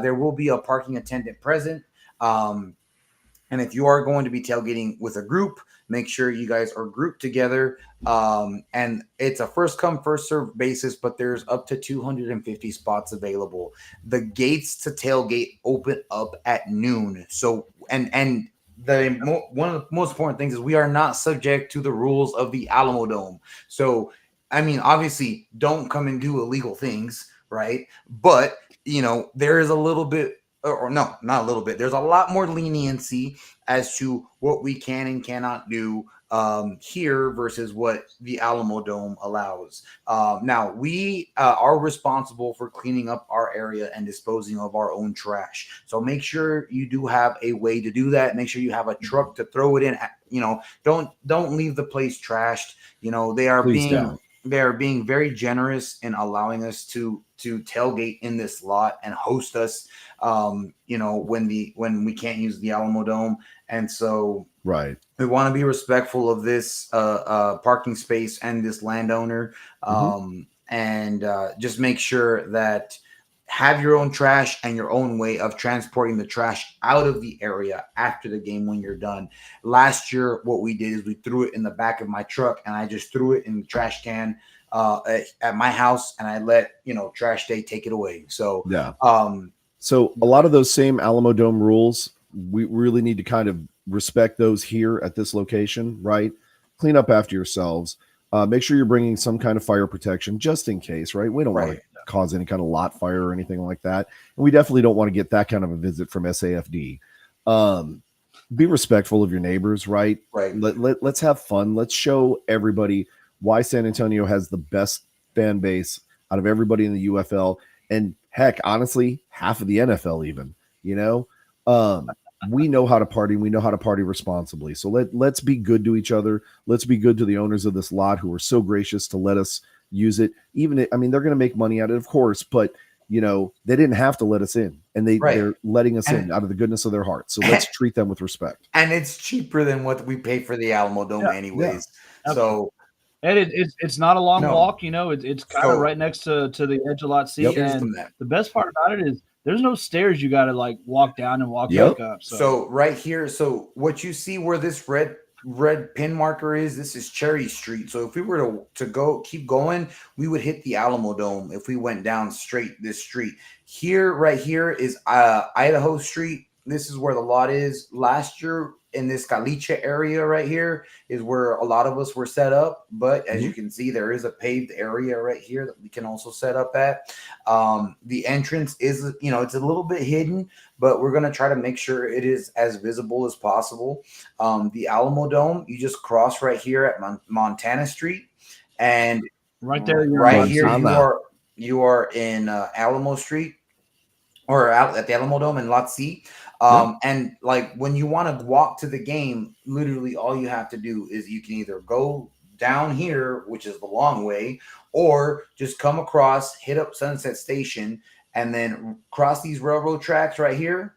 There will be a parking attendant present. And if you are going to be tailgating with a group, make sure you guys are grouped together. And it's a first come, first serve basis, but there's up to 250 spots available. The gates to tailgate open up at noon. So, one of the most important things is we are not subject to the rules of the Alamo Dome. So, I mean, obviously, don't come and do illegal things, right? But, there is a little bit, or no, not a little bit. There's a lot more leniency as to what we can and cannot do here versus what the Alamo Dome allows. Now, we are responsible for cleaning up our area and disposing of our own trash. So make sure you do have a way to do that. Make sure you have a truck to throw it in. Don't leave the place trashed. They are being very generous in allowing us to tailgate in this lot and host us when we can't use the Alamo Dome. And so right, we want to be respectful of this parking space and this landowner, and just make sure that have your own trash and your own way of transporting the trash out of the area after the game when you're done. Last year, what we did is we threw it in the back of my truck and I just threw it in the trash can at my house, and I let trash day take it away. So yeah. So a lot of those same Alamo Dome rules, we really need to kind of respect those here at this location, right? Clean up after yourselves. Make sure you're bringing some kind of fire protection just in case, right? We don't want to cause any kind of lot fire or anything like that. And we definitely don't want to get that kind of a visit from SAFD. Be respectful of your neighbors, right? Right. Let's have fun. Let's show everybody why San Antonio has the best fan base out of everybody in the UFL. And heck, honestly, half of the NFL even, we know how to party. We know how to party responsibly. So let's be good to each other. Let's be good to the owners of this lot who are so gracious to let us use it. They're going to make money out of it, of course, but they didn't have to let us in, and they're letting us in out of the goodness of their hearts. So let's treat them with respect. And it's cheaper than what we pay for the Alamo Dome anyways. Yeah. So. And it's not a long walk, it's kind of right next to the edge of Lot C. And the best part about it is there's no stairs you got to walk down and walk back up. So right here, so what you see where this red pin marker is, this is Cherry Street. So if we were to keep going, we would hit the Alamo Dome if we went down straight this street. Right here is Idaho Street. This is where the lot is. Last year in this Caliche area right here is where a lot of us were set up. But as you can see, there is a paved area right here that we can also set up at. The entrance is, it's a little bit hidden, but we're going to try to make sure it is as visible as possible. The Alamo Dome, you just cross right here at Montana Street. And right there, right here, you are in Alamo Street, or out at the Alamo Dome in Lot C. And when you want to walk to the game, literally all you have to do is you can either go down here, which is the long way, or just come across, hit up Sunset Station, and then cross these railroad tracks right here.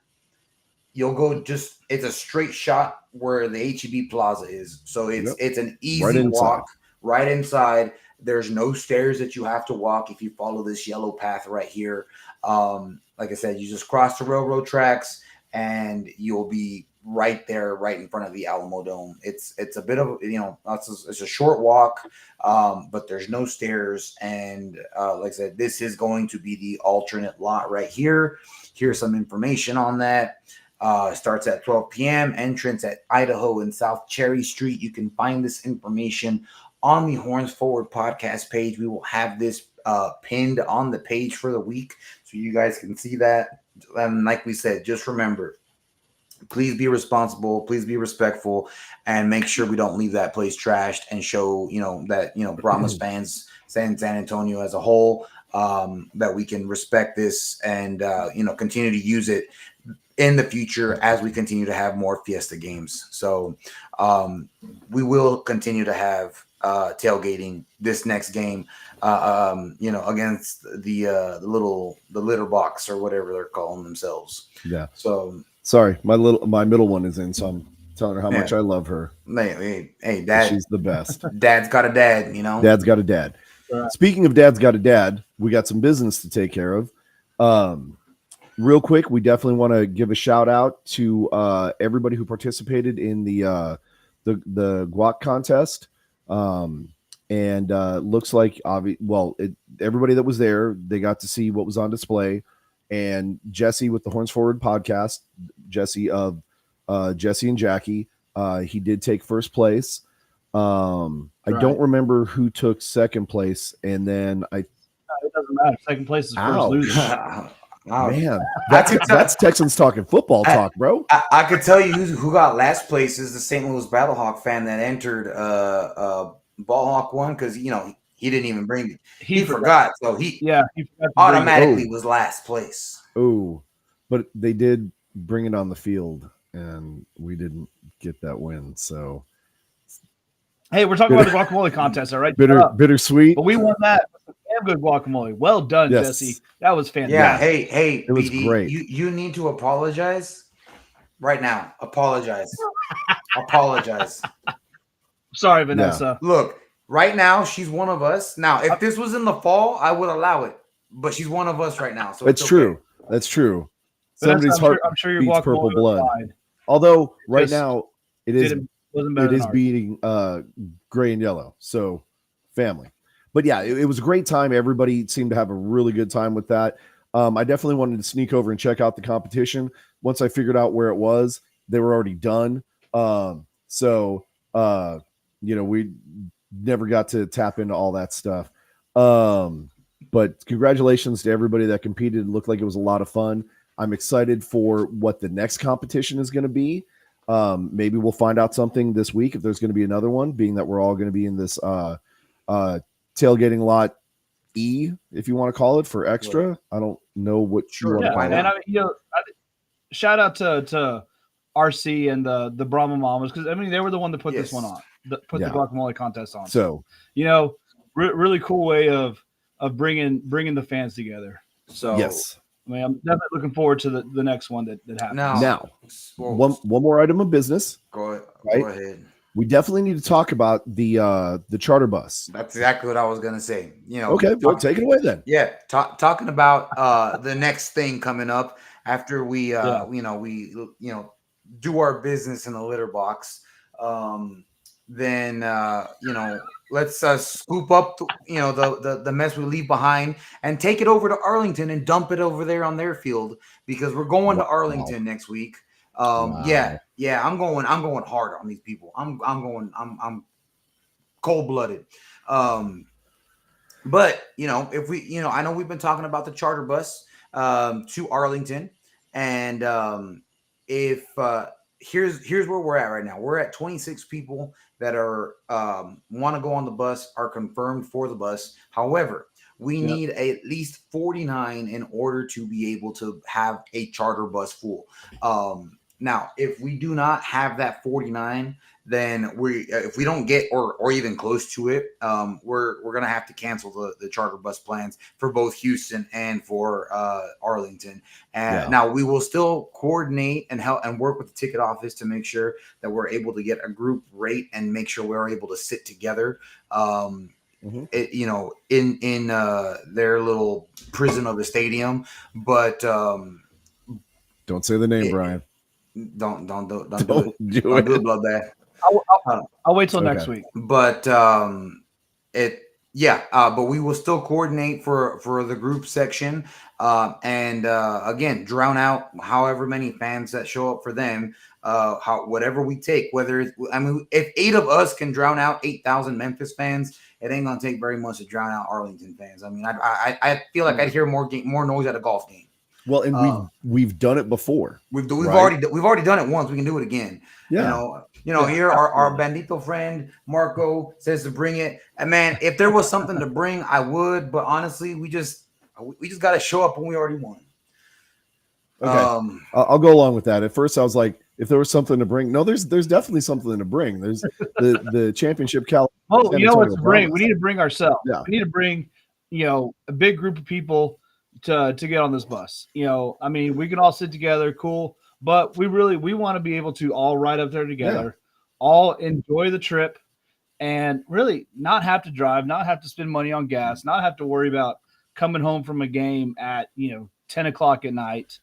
You'll go it's a straight shot where the HEB Plaza is. So it's an easy walk right inside. There's no stairs that you have to walk if you follow this yellow path right here. Like I said, you just cross the railroad tracks and you'll be right there, right in front of the Alamo Dome. It's a bit of, it's a short walk, but there's no stairs. And like I said, this is going to be the alternate lot right here. Here's some information on that. Starts at 12 p.m. Entrance at Idaho and South Cherry Street. You can find this information on the Horns Forward podcast page. We will have this pinned on the page for the week so you guys can see that. And like we said, just remember, please be responsible, please be respectful, and make sure we don't leave that place trashed, and show that Brahmas fans, San Antonio as a whole, that we can respect this and continue to use it. in the future as we continue to have more Fiesta games. So we will continue to have tailgating this next game, against the litter box or whatever they're calling themselves. Yeah. So Sorry, my middle one is in, so I'm telling her how much I love her. hey, dad, She's the best. dad's got a dad, Dad's got a dad. Right. Speaking of dad's got a dad, we got some business to take care of. Real quick, we definitely want to give a shout out to everybody who participated in the guac contest. And looks like everybody that was there, they got to see what was on display. And Jesse with the Horns Forward podcast, Jesse of Jesse and Jackie, he did take first place. I don't remember who took second place, and then It doesn't matter. Second place is first Ow. loser. man, that's Texans talking football talk, bro. I could tell you who got last place is the St. Louis Battlehawk fan that entered Ballhawk one, because he didn't even bring it. He forgot, so he forgot to automatically was last place. Oh, but they did bring it on the field, and we didn't get that win. So Hey, we're talking about the guacamole contest, all right? bittersweet. But we won that. Damn good guacamole. Well done, Yes. Jesse. That was fantastic. Yeah, hey, It was BD, great. You need to apologize right now. Apologize. Apologize. Sorry, Vanessa. Look, right now she's one of us. Now, if this was in the fall, I would allow it, but she's one of us right now. So That's it's true. okay. That's true. Vanessa, Somebody's heart I'm sure your beats guacamole purple was blood. fine. Although right Just now it is Wasn't better it than is ours. beating gray and yellow. So family. But yeah, it was a great time. Everybody seemed to have a really good time with that. I definitely wanted to sneak over and check out the competition. Once I figured out where it was, they were already done. We never got to tap into all that stuff. But congratulations to everybody that competed. It looked like it was a lot of fun. I'm excited for what the next competition is going to be. Maybe we'll find out something this week if there's going to be another one, being that we're all going to be in this tailgating lot E, if you want to call it, for extra. I don't know what you want to Yeah, call and it. shout out to RC and the Brahma Mamas, because they were the one that put this one on, put the guacamole contest on. So really cool way of bringing the fans together. So yes. I'm definitely looking forward to the next one that happens. Now, one more item of business. Go Right? ahead. We definitely need to talk about the charter bus. That's exactly what I was gonna say. Okay, well, take it away then. Yeah, talking about the next thing coming up after we do our business in the litter box. Then let's scoop up the mess we leave behind and take it over to Arlington and dump it over there on their field, because we're going to Arlington next week. Yeah, I'm going hard on these people. I'm cold-blooded. But if we, I know we've been talking about the charter bus to Arlington, and here's where we're at right now. We're at 26 people that are want to go on the bus, are confirmed for the bus. However, we need at least 49 in order to be able to have a charter bus full. Now, if we do not have that 49, then if we don't get or even close to it, we're gonna have to cancel the charter bus plans for both Houston and for Arlington. And now we will still coordinate and help and work with the ticket office to make sure that we're able to get a group rate and make sure we're able to sit together. In their little prison of the stadium, but Don't say the name, Brian. Don't do it. Do Don't it. do it, bloodbath. I'll wait till next week. But but we will still coordinate for the group section, and again, drown out however many fans that show up for them. Whatever we take, if 8 of us can drown out 8,000 Memphis fans, it ain't gonna take very much to drown out Arlington fans. I feel like I'd hear more noise at a golf game. Well, and we've done it before. We've already done it once. We can do it again. Yeah. Here our bandito friend Marco says to bring it. And man, if there was something to bring, I would. But honestly, we just got to show up when we already won. Okay. Um, I'll go along with that. At first, I was like, if there was something to bring, no, there's definitely something to bring. There's the championship Cal. Oh, San you know what Antonio to bring? We Brahmas. need to bring ourselves. Yeah. We need to bring, a big group of people to get on this bus. I mean, we can all sit together, cool, but we want to be able to all ride up there together, all enjoy the trip, and really not have to drive, not have to spend money on gas, not have to worry about coming home from a game at 10 o'clock at night.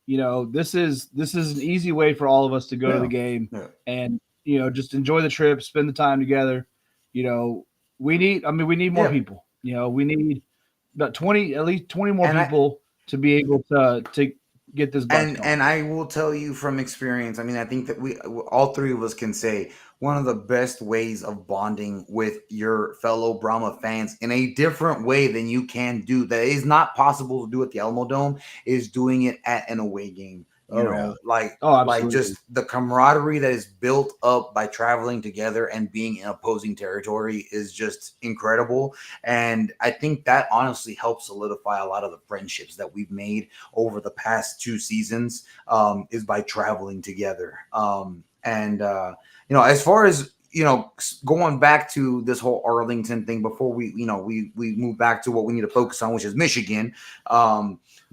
This is an easy way for all of us to go to the game and just enjoy the trip, spend the time together. We need more people. We need about 20, at least 20 more people to be able to get this bus going. And I will tell you from experience, I mean, I think that we all three of us can say one of the best ways of bonding with your fellow Brahma fans in a different way than you can do that is not possible to do at the Alamo Dome is doing it at an away game. Like just the camaraderie that is built up by traveling together and being in opposing territory is just incredible. And I think that honestly helps solidify a lot of the friendships that we've made over the past 2 seasons is by traveling together. As far as going back to this whole Arlington thing before we move back to what we need to focus on, which is Michigan.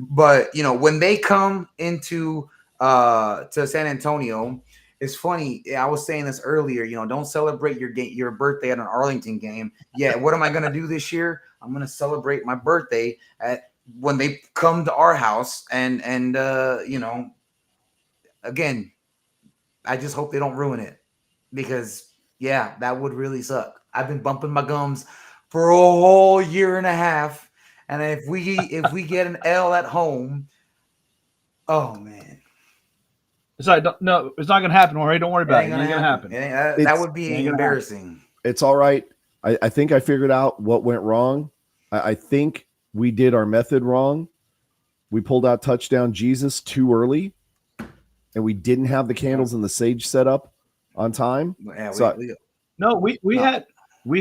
But when they come into to San Antonio, it's funny. I was saying this earlier. Don't celebrate your birthday at an Arlington game. Yeah, what am I gonna do this year? I'm gonna celebrate my birthday when they come to our house, and again, I just hope they don't ruin it because that would really suck. I've been bumping my gums for a whole year and a half. And if we get an L at home, oh man, it's like no, it's not gonna happen. Jorge, don't worry about it. It ain't gonna happen. That would be embarrassing. It's all right. I think I figured out what went wrong. I think we did our method wrong. We pulled out touchdown Jesus too early, and we didn't have the candles and the sage set up on time. We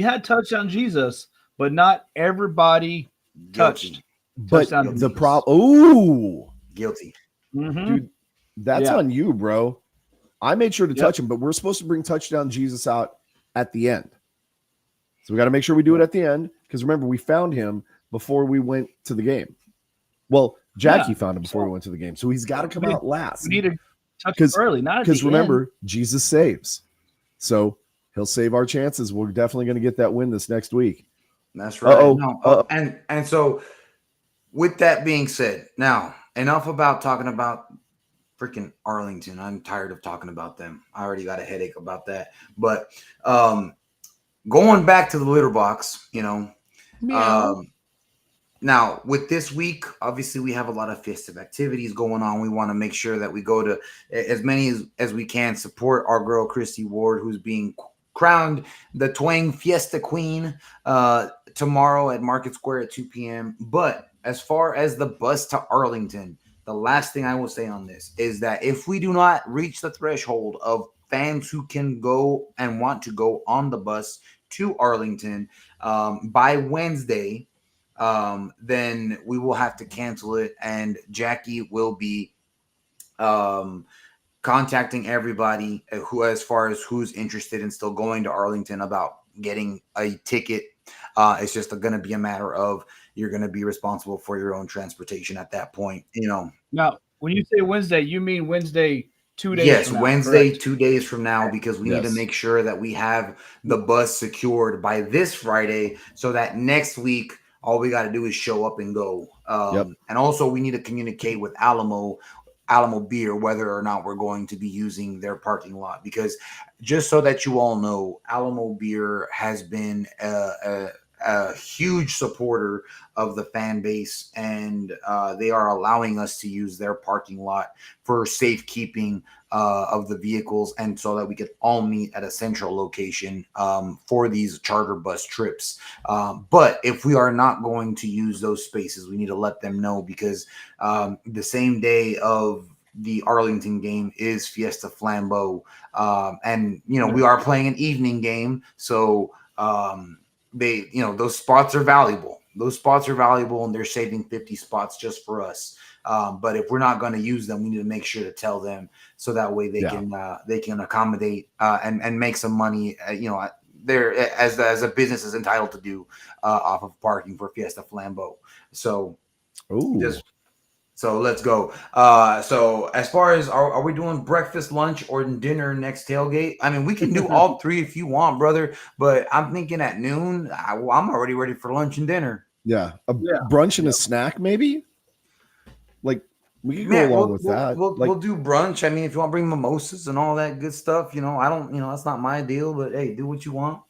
had touchdown Jesus, but not everybody touched. But the problem, guilty, dude, that's on you, bro. I made sure to touch him, but we're supposed to bring touchdown Jesus out at the end. So we got to make sure we do it at the end because remember, we found him before we went to the game. Well, Jackie found him before we went to the game, so he's got to come out last. We need to touch him early, not because remember, Jesus saves, so he'll save our chances. We're definitely going to get that win this next week. That's right. And so, with that being said, now enough about talking about freaking Arlington. I'm tired of talking about them. I already got a headache about that. But going back to the litter box, now with this week, obviously we have a lot of festive activities going on. We want to make sure that we go to as many as we can, support our girl Christy Ward, who's being crowned the Twang Fiesta Queen tomorrow at Market Square at 2 p.m. But as far as the bus to Arlington, the last thing I will say on this is that if we do not reach the threshold of fans who can go and want to go on the bus to Arlington by Wednesday, then we will have to cancel it. And Jackie will be contacting everybody as far as who's interested in still going to Arlington about getting a ticket. It's just going to be a matter of you're going to be responsible for your own transportation at that point. Now, when you say Wednesday, you mean Wednesday 2 days? Yes, from now, Wednesday, correct? 2 days from now, because we need to make sure that we have the bus secured by this Friday, so that next week all we got to do is show up and go. And also, we need to communicate with Alamo Beer whether or not we're going to be using their parking lot, because just so that you all know, Alamo Beer has been a huge supporter of the fan base, and they are allowing us to use their parking lot for safekeeping of the vehicles, and so that we could all meet at a central location for these charter bus trips. But if we are not going to use those spaces, we need to let them know, because the same day of the Arlington game is Fiesta Flambeau, and we are playing an evening game, so those spots are valuable. Those spots are valuable, and they're saving 50 spots just for us. But if we're not going to use them, we need to make sure to tell them so that way they can accommodate and make some money. They're as a business is entitled to do off of parking for Fiesta Flambeau. So let's go. So as far as are we doing breakfast, lunch, or dinner next tailgate? I mean, we can do all three if you want, brother. But I'm thinking at noon, I'm already ready for lunch and dinner. Yeah, brunch and a snack, maybe. Like we can go along with that. We'll do brunch. I mean, if you want to bring mimosas and all that good stuff, I don't. That's not my deal. But hey, do what you want.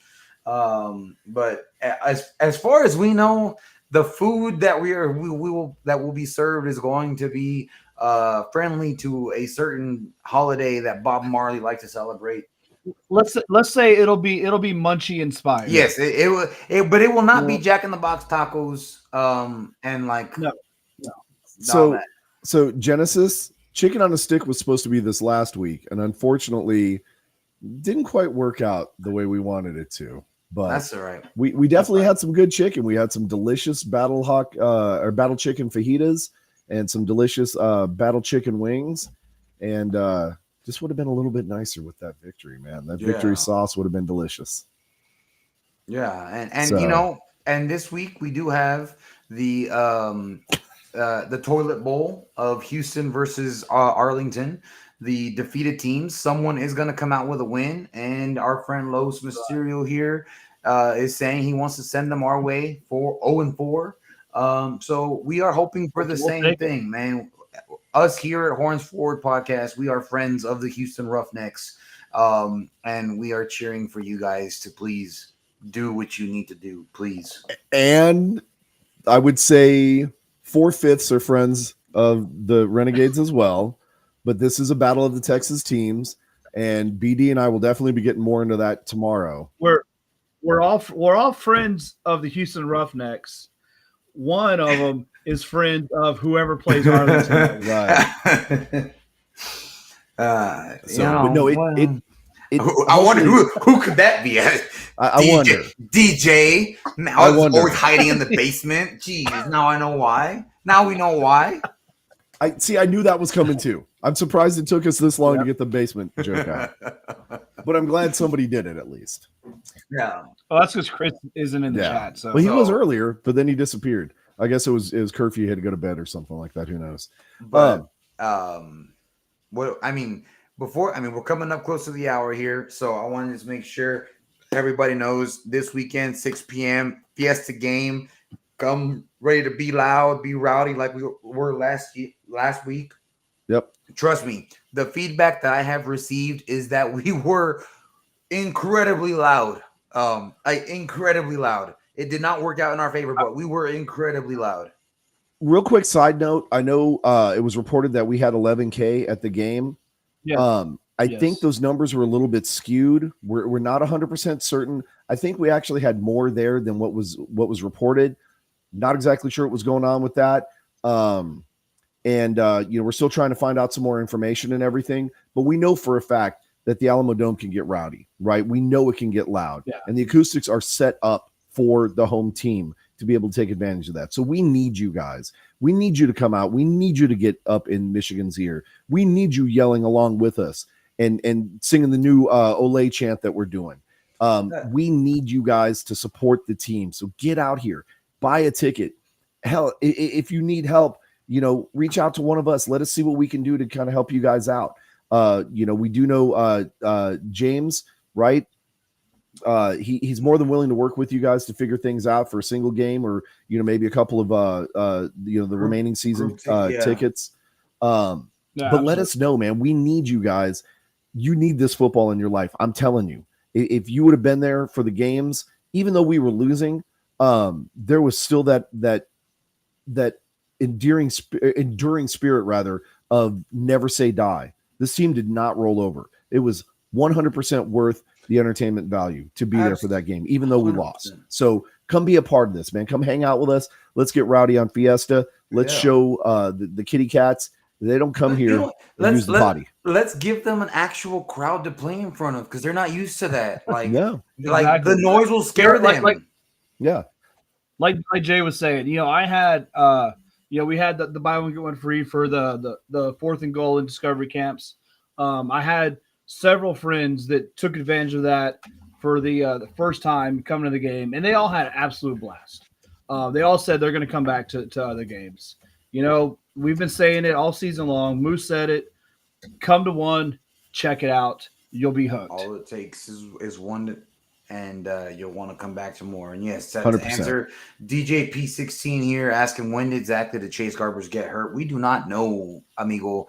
But as far as we know, the food that will be served is going to be friendly to a certain holiday that Bob Marley likes to celebrate. Let's say it'll be Munchie inspired. Yes, but it will not be Jack in the Box tacos. And like no. So Genesis chicken on a stick was supposed to be this last week, and unfortunately, didn't quite work out the way we wanted it to. But that's all right. We definitely had some good chicken. We had some delicious battle chicken fajitas and some delicious battle chicken wings, and just would have been a little bit nicer with that victory, man. That victory sauce would have been delicious. Yeah, and this week we do have the toilet bowl of Houston versus Arlington. The defeated teams. Someone is going to come out with a win, and our friend Los Mysterio here is saying he wants to send them our way for 0-4. So we are hoping for the same thing, man. Us here at Horns Forward Podcast, we are friends of the Houston Roughnecks, and we are cheering for you guys to please do what you need to do, please. And I would say 4/5 are friends of the Renegades as well. But this is a battle of the Texas teams, and BD and I will definitely be getting more into that tomorrow. We're all friends of the Houston Roughnecks. One of them is friend of whoever plays Arlington. Right. I wonder who could that be? I wonder. DJ. I was always hiding in the basement. Jeez, now I know why. Now we know why. I knew that was coming too. I'm surprised it took us this long to get the basement joke out. But I'm glad somebody did it at least. Yeah. Well, that's because Chris isn't in the chat. So he was earlier, but then he disappeared. I guess it was curfew. He had to go to bed or something like that. Who knows? But we're coming up close to the hour here, so I wanted to just make sure everybody knows this weekend, 6 p.m. Fiesta game. Come ready to be loud, be rowdy like we were last week. Yep. Trust me, the feedback that I have received is that we were incredibly loud. Incredibly loud. It did not work out in our favor, but we were incredibly loud. Real quick side note, I know it was reported that we had 11K at the game. Yeah. I think those numbers were a little bit skewed. We're not 100% certain. I think we actually had more there than what was reported. Not exactly sure what was going on with that. We're still trying to find out some more information and everything, but we know for a fact that the Alamo Dome can get rowdy, right? We know it can get loud, and the acoustics are set up for the home team to be able to take advantage of that. So we need you guys. We need you to come out. We need you to get up in Michigan's ear. We need you yelling along with us and singing the new Olay chant that we're doing. We need you guys to support the team. So get out here. Buy a ticket. Hell, if you need help, reach out to one of us. Let us see what we can do to kind of help you guys out. We do know James, right? He's more than willing to work with you guys to figure things out for a single game or, maybe a couple of, the remaining season tickets. But let us know, man. We need you guys. You need this football in your life. I'm telling you, if you would have been there for the games, even though we were losing, there was still that enduring spirit rather of never say die. This team did not roll over. It was 100% worth the entertainment value to be there for that game, even though we lost. So come be a part of this, man. Come hang out with us. Let's get rowdy on Fiesta. Let's show the kitty cats. They don't come here and use the body. Let's give them an actual crowd to play in front of because they're not used to that. Like, Exactly. The noise will scare them. Like Jay was saying, I had we had the buy one get one free for the fourth and goal in discovery camps. I had several friends that took advantage of that for the first time coming to the game, and they all had an absolute blast. They all said they're going to come back to other games. We've been saying it all season long. Moose said it. Come to one, check it out. You'll be hooked. All it takes is one, and you'll want to come back to more. And yes, that's 100%. the answer. DJ P16 here asking when exactly did Chase Garbers get hurt? We do not know, amigo.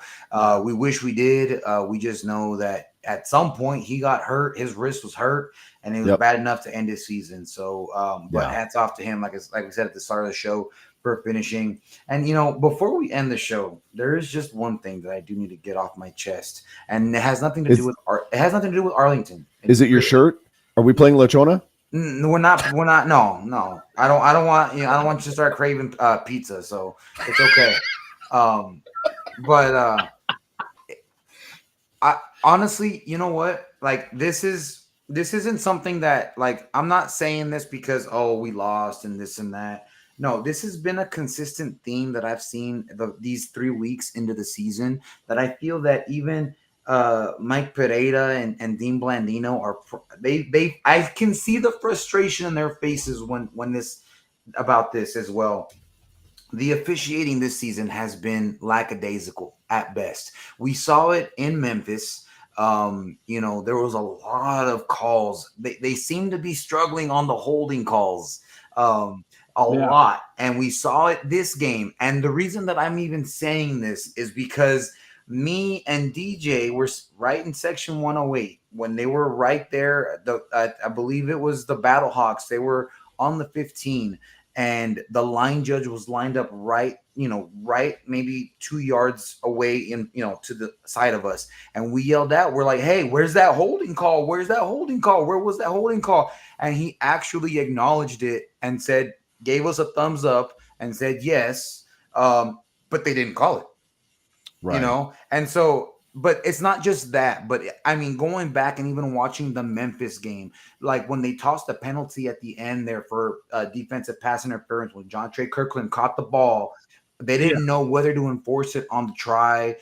We wish we did. We just know that at some point he got hurt. His wrist was hurt, and it was bad enough to end his season. So, but hats off to him, like we said at the start of the show, for finishing. And before we end the show, there is just one thing that I do need to get off my chest, and it has nothing to do with Arlington. Is it your shirt? Are we playing Lechona? No, we're not. No. I don't want I don't want you to start craving pizza. So it's okay. But I honestly, you know what? Like this isn't something that I'm not saying this because we lost and this and that. No, this has been a consistent theme that I've seen these 3 weeks into the season, that I feel that even Mike Pereira and Dean Blandino I can see the frustration in their faces when this about this as well. The officiating this season has been lackadaisical at best. We saw it in Memphis. There was a lot of calls. They seem to be struggling on the holding calls. A lot. And we saw it this game. And the reason that I'm even saying this is because me and DJ were right in section 108 when they were right there. I believe it was the Battlehawks. They were on the 15, and the line judge was lined up right maybe 2 yards away to the side of us. And we yelled out, we're like, hey, where's that holding call? Where's that holding call? Where was that holding call? And he actually acknowledged it and gave us a thumbs up and said yes, but they didn't call it. Right. And so, but it's not just that, but going back and even watching the Memphis game, like when they tossed the penalty at the end there for defensive pass interference, when John Trey Kirkland caught the ball, they didn't know whether to enforce it on the try.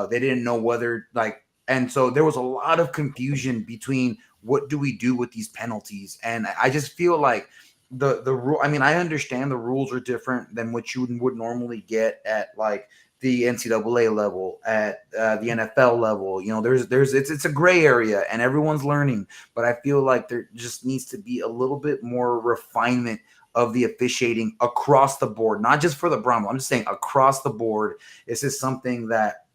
They didn't know whether and so there was a lot of confusion between what do we do with these penalties. And I just feel like the rule, I understand the rules are different than what you would normally get at the NCAA level, at the NFL level. It's a gray area and everyone's learning, but I feel like there just needs to be a little bit more refinement of the officiating across the board, not just for the Brahma. I'm just saying across the board. This is something that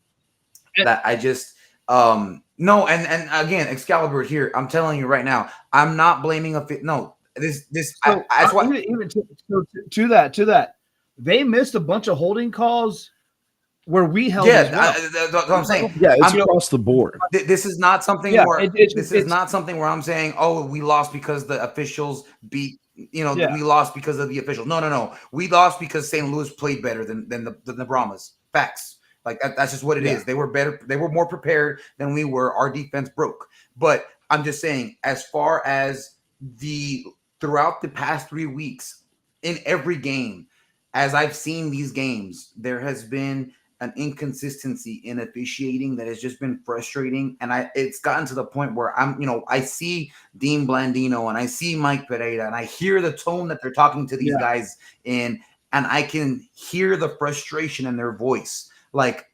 I just no, and again, Excalibur here, I'm telling you right now, I'm not blaming that's why even to that, they missed a bunch of holding calls where we held. That's what I'm saying. Yeah, it's across the board. This is not something not something where I'm saying, we lost because the officials beat. We lost because of the officials. No. We lost because St. Louis played better than the Brahmas. Facts. That's just what it is. They were better. They were more prepared than we were. Our defense broke. But I'm just saying, as far as throughout the past 3 weeks, in every game, as I've seen these games, there has been an inconsistency in officiating that has just been frustrating. And it's gotten to the point where I see Dean Blandino and I see Mike Pereira and I hear the tone that they're talking to these guys in, and I can hear the frustration in their voice.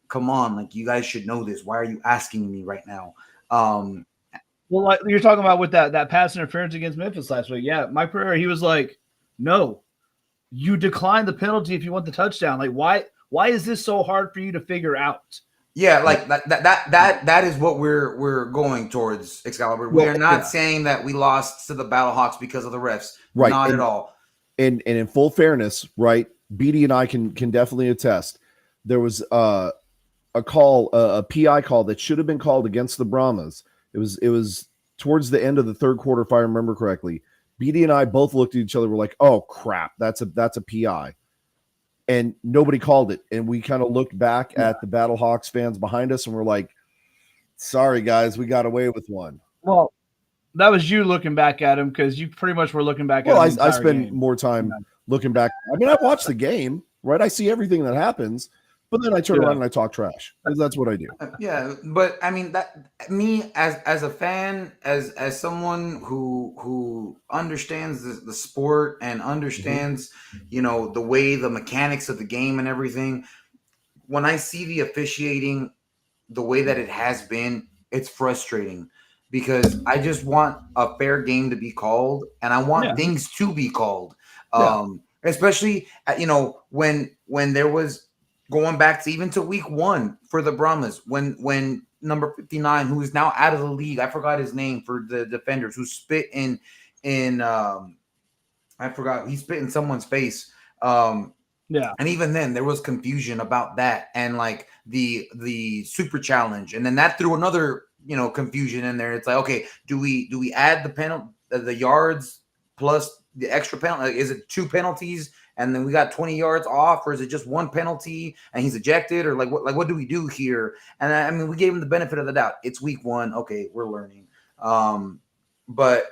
Come on, you guys should know this. Why are you asking me right now? Well, you're talking about with that pass interference against Memphis last week. Yeah, Mike Pereira, he was like, no, you decline the penalty if you want the touchdown. Why is this so hard for you to figure out? Yeah, that is what we're going towards, Excalibur. We are not saying that we lost to the Battlehawks because of the refs. Right. Not at all. And in full fairness, right, BD and I can definitely attest. There was a call, a PI call that should have been called against the Brahmas. It was towards the end of the third quarter, if I remember correctly. BD and I both looked at each other. We're like, "Oh crap, that's a PI," and nobody called it. And we kind of looked back at the Battlehawks fans behind us, and we're like, "Sorry guys, we got away with one." Well, that was you looking back at him because you pretty much were looking back at him. I spend more time looking back. I watched the game. right? I see everything that happens, but then I turn Yeah. around and I talk trash. That's what I do. Yeah, but I mean that me as a fan, as someone who understands the sport and understands, you know, the way the mechanics of the game and everything. When I see the officiating the way that it has been, it's frustrating because I just want a fair game to be called and I want Yeah. things to be called. Yeah. Especially you know, when there was going back to even to week 1 for the Brahmas, when number 59, who is now out of the league, I forgot his name, for the Defenders, who spit in I forgot, he spit in someone's face. Yeah. And even then, there was confusion about that, and like the super challenge, and then that threw another, you know, confusion in there. It's like, okay, do we add the penalty, the yards plus the extra penalty? Like, is it 2 penalties, and then we got 20 yards off, or is it just 1 penalty and he's ejected, or like what do we do here? And I mean, we gave him the benefit of the doubt. It's week 1, okay, we're learning. But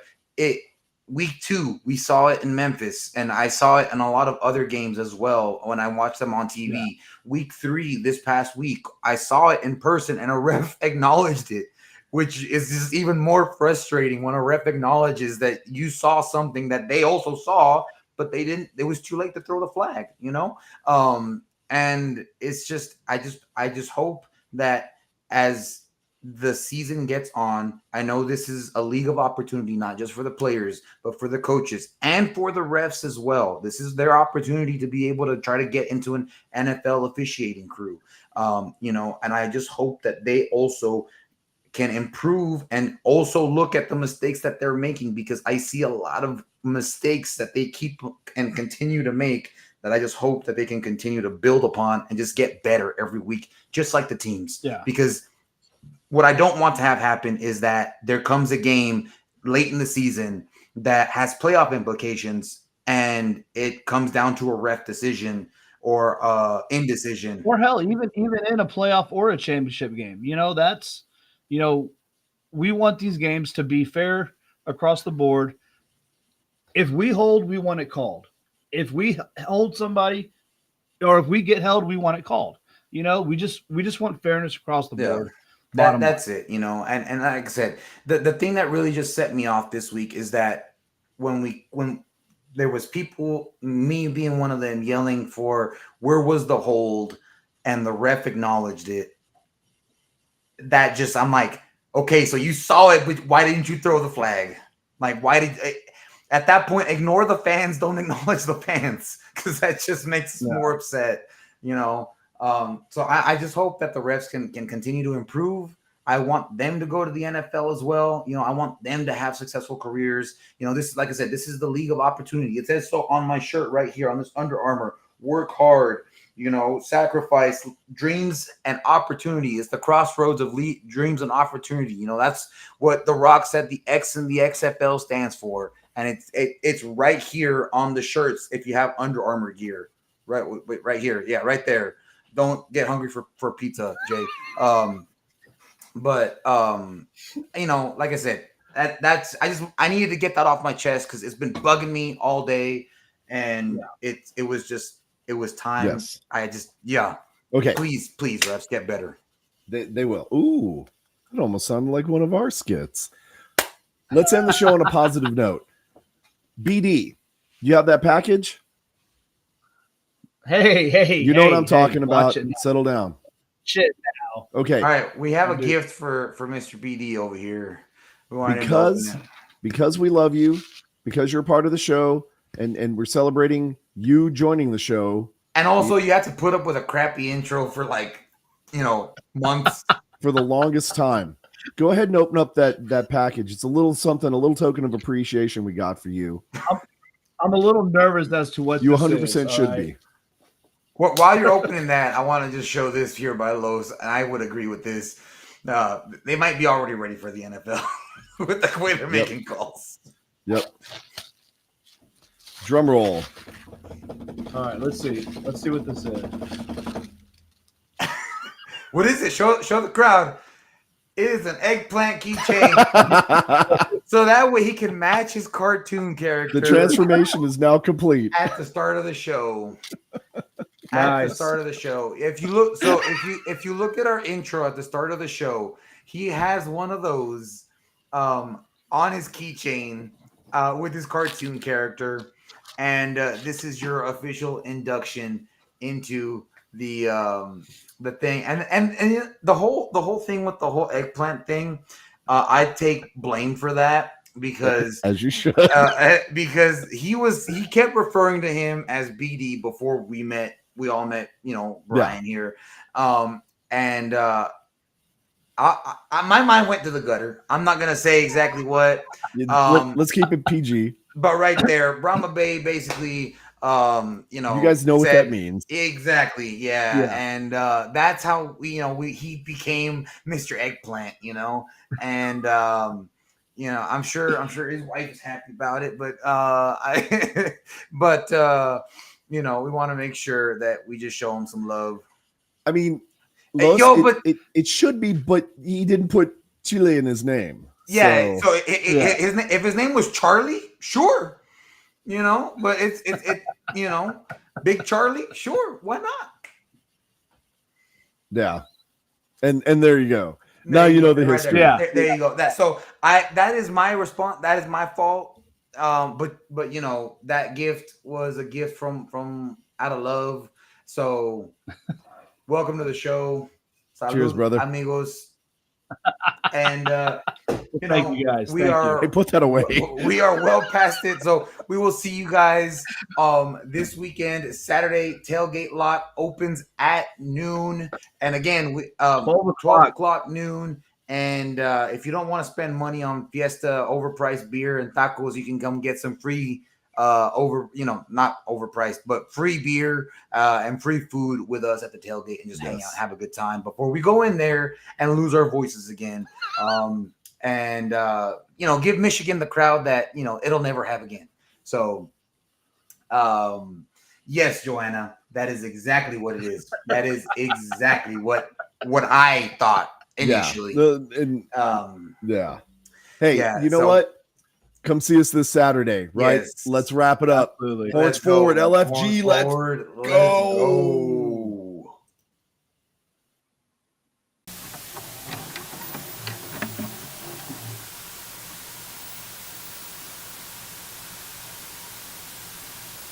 week 2, we saw it in Memphis, and I saw it in a lot of other games as well when I watched them on TV. Yeah. Week 3, this past week, I saw it in person, and a ref acknowledged it, which is just even more frustrating when a ref acknowledges that you saw something that they also saw, but they didn't. It was too late to throw the flag, you know. And it's just, I just hope that as the season gets on, I know this is a league of opportunity, not just for the players, but for the coaches and for the refs as well. This is their opportunity to be able to try to get into an NFL officiating crew, you know, and I just hope that they also can improve and also look at the mistakes that they're making, because I see a lot of mistakes that they keep and continue to make that I just hope that they can continue to build upon and just get better every week, just like the teams. Yeah. Because what I don't want to have happen is that there comes a game late in the season that has playoff implications and it comes down to a ref decision or indecision. Or hell, even in a playoff or a championship game, you know, that's, you know, we want these games to be fair across the board. If we hold, we want it called. If we hold somebody, or if we get held, we want it called. You know, we just want fairness across the board. That's it, you know, and like I said, the thing that really just set me off this week is that when there was people, me being one of them, yelling for where was the hold, and the ref acknowledged it. That just, I'm like, okay, so you saw it, but why didn't you throw the flag? Like, why did at that point ignore the fans? Don't acknowledge the fans, because that just makes us more upset, you know. So I just hope that the refs can continue to improve. I want them to go to the NFL as well. You know, I want them to have successful careers. You know, this, like I said, this is the league of opportunity. It says so on my shirt right here on this Under Armour. Work hard, you know, sacrifice, dreams and opportunity. It's the crossroads of dreams and opportunity. You know, that's what The Rock said the X in the XFL stands for. And it's right here on the shirts if you have Under Armour gear. Right here. Yeah, right there. Don't get hungry for pizza, Jay. But you know, like I said, that's I needed to get that off my chest because it's been bugging me all day, and it was time. Yes. Okay. Please, refs, get better. They will. Ooh, it almost sounded like one of our skits. Let's end the show on a positive note. BD, you have that package? Hey, you know what I'm talking about. Settle down. Shit now. Okay. All right, we have a gift for Mr. BD over here. We want because we love you, because you're a part of the show, and we're celebrating you joining the show. And also, you have to put up with a crappy intro for months. For the longest time. Go ahead and open up that package. It's a little something, a little token of appreciation we got for you. I'm a little nervous as to what you 100% should be. Well, while you're opening that, I want to just show this here by Lowe's, and I would agree with this. They might be already ready for the NFL with the way they're making calls. Yep. Drum roll. All right, let's see what this is. What is it? Show the crowd. It is an eggplant keychain. So that way he can match his cartoon character. The transformation is now complete. At the start of the show. at the Nice. start of the show. If you look, so if you look at our intro at the start of the show, he has one of those on his keychain with his cartoon character, and this is your official induction into the thing, and the whole thing with the whole eggplant thing. I take blame for that because As you should. because he kept referring to him as BD before we all met, you know, Brian here. And my mind went to the gutter. I'm not gonna say exactly what, Let's keep it PG. but right there, Brahma Bay basically, you know, You guys know what said- that means. Exactly, yeah. Yeah. And that's how he became Mr. Eggplant, you know, and you know, I'm sure his wife is happy about it, but you know, we want to make sure that we just show him some love. I mean, Hey, Los, yo, but- it should be, but he didn't put Chile in his name. Yeah, so Yeah. if his name was Charlie, sure, you know, but it's you know, Big Charlie, sure, why not? Yeah. And there you go. Now you know the Right history. Yeah. There you go. That is my response. That is my fault. But you know, that gift was a gift from out of love. So welcome to the show. Cheers, Salud, brother. amigos. And you Thank know, you guys. we Thank you. are Hey, put that away. we are well past it. So we will see you guys this weekend. Saturday tailgate lot opens at noon. And again, we 12 12 o'clock. o'clock noon. And if you don't want to spend money on Fiesta overpriced beer and tacos, you can come get some free not overpriced, but free beer and free food with us at the tailgate and just hang Yes. out, have a good time before we go in there and lose our voices again. And you know, give Michigan the crowd that, you know, it'll never have again. So yes, Joanna, that is exactly what it is. That is exactly what I thought initially. Yeah. Hey, Yeah, you know so- what? Come see us this Saturday, right? Yes. Let's wrap it up. Absolutely. Horns Let's go. forward, LFG, Horns let's forward. go.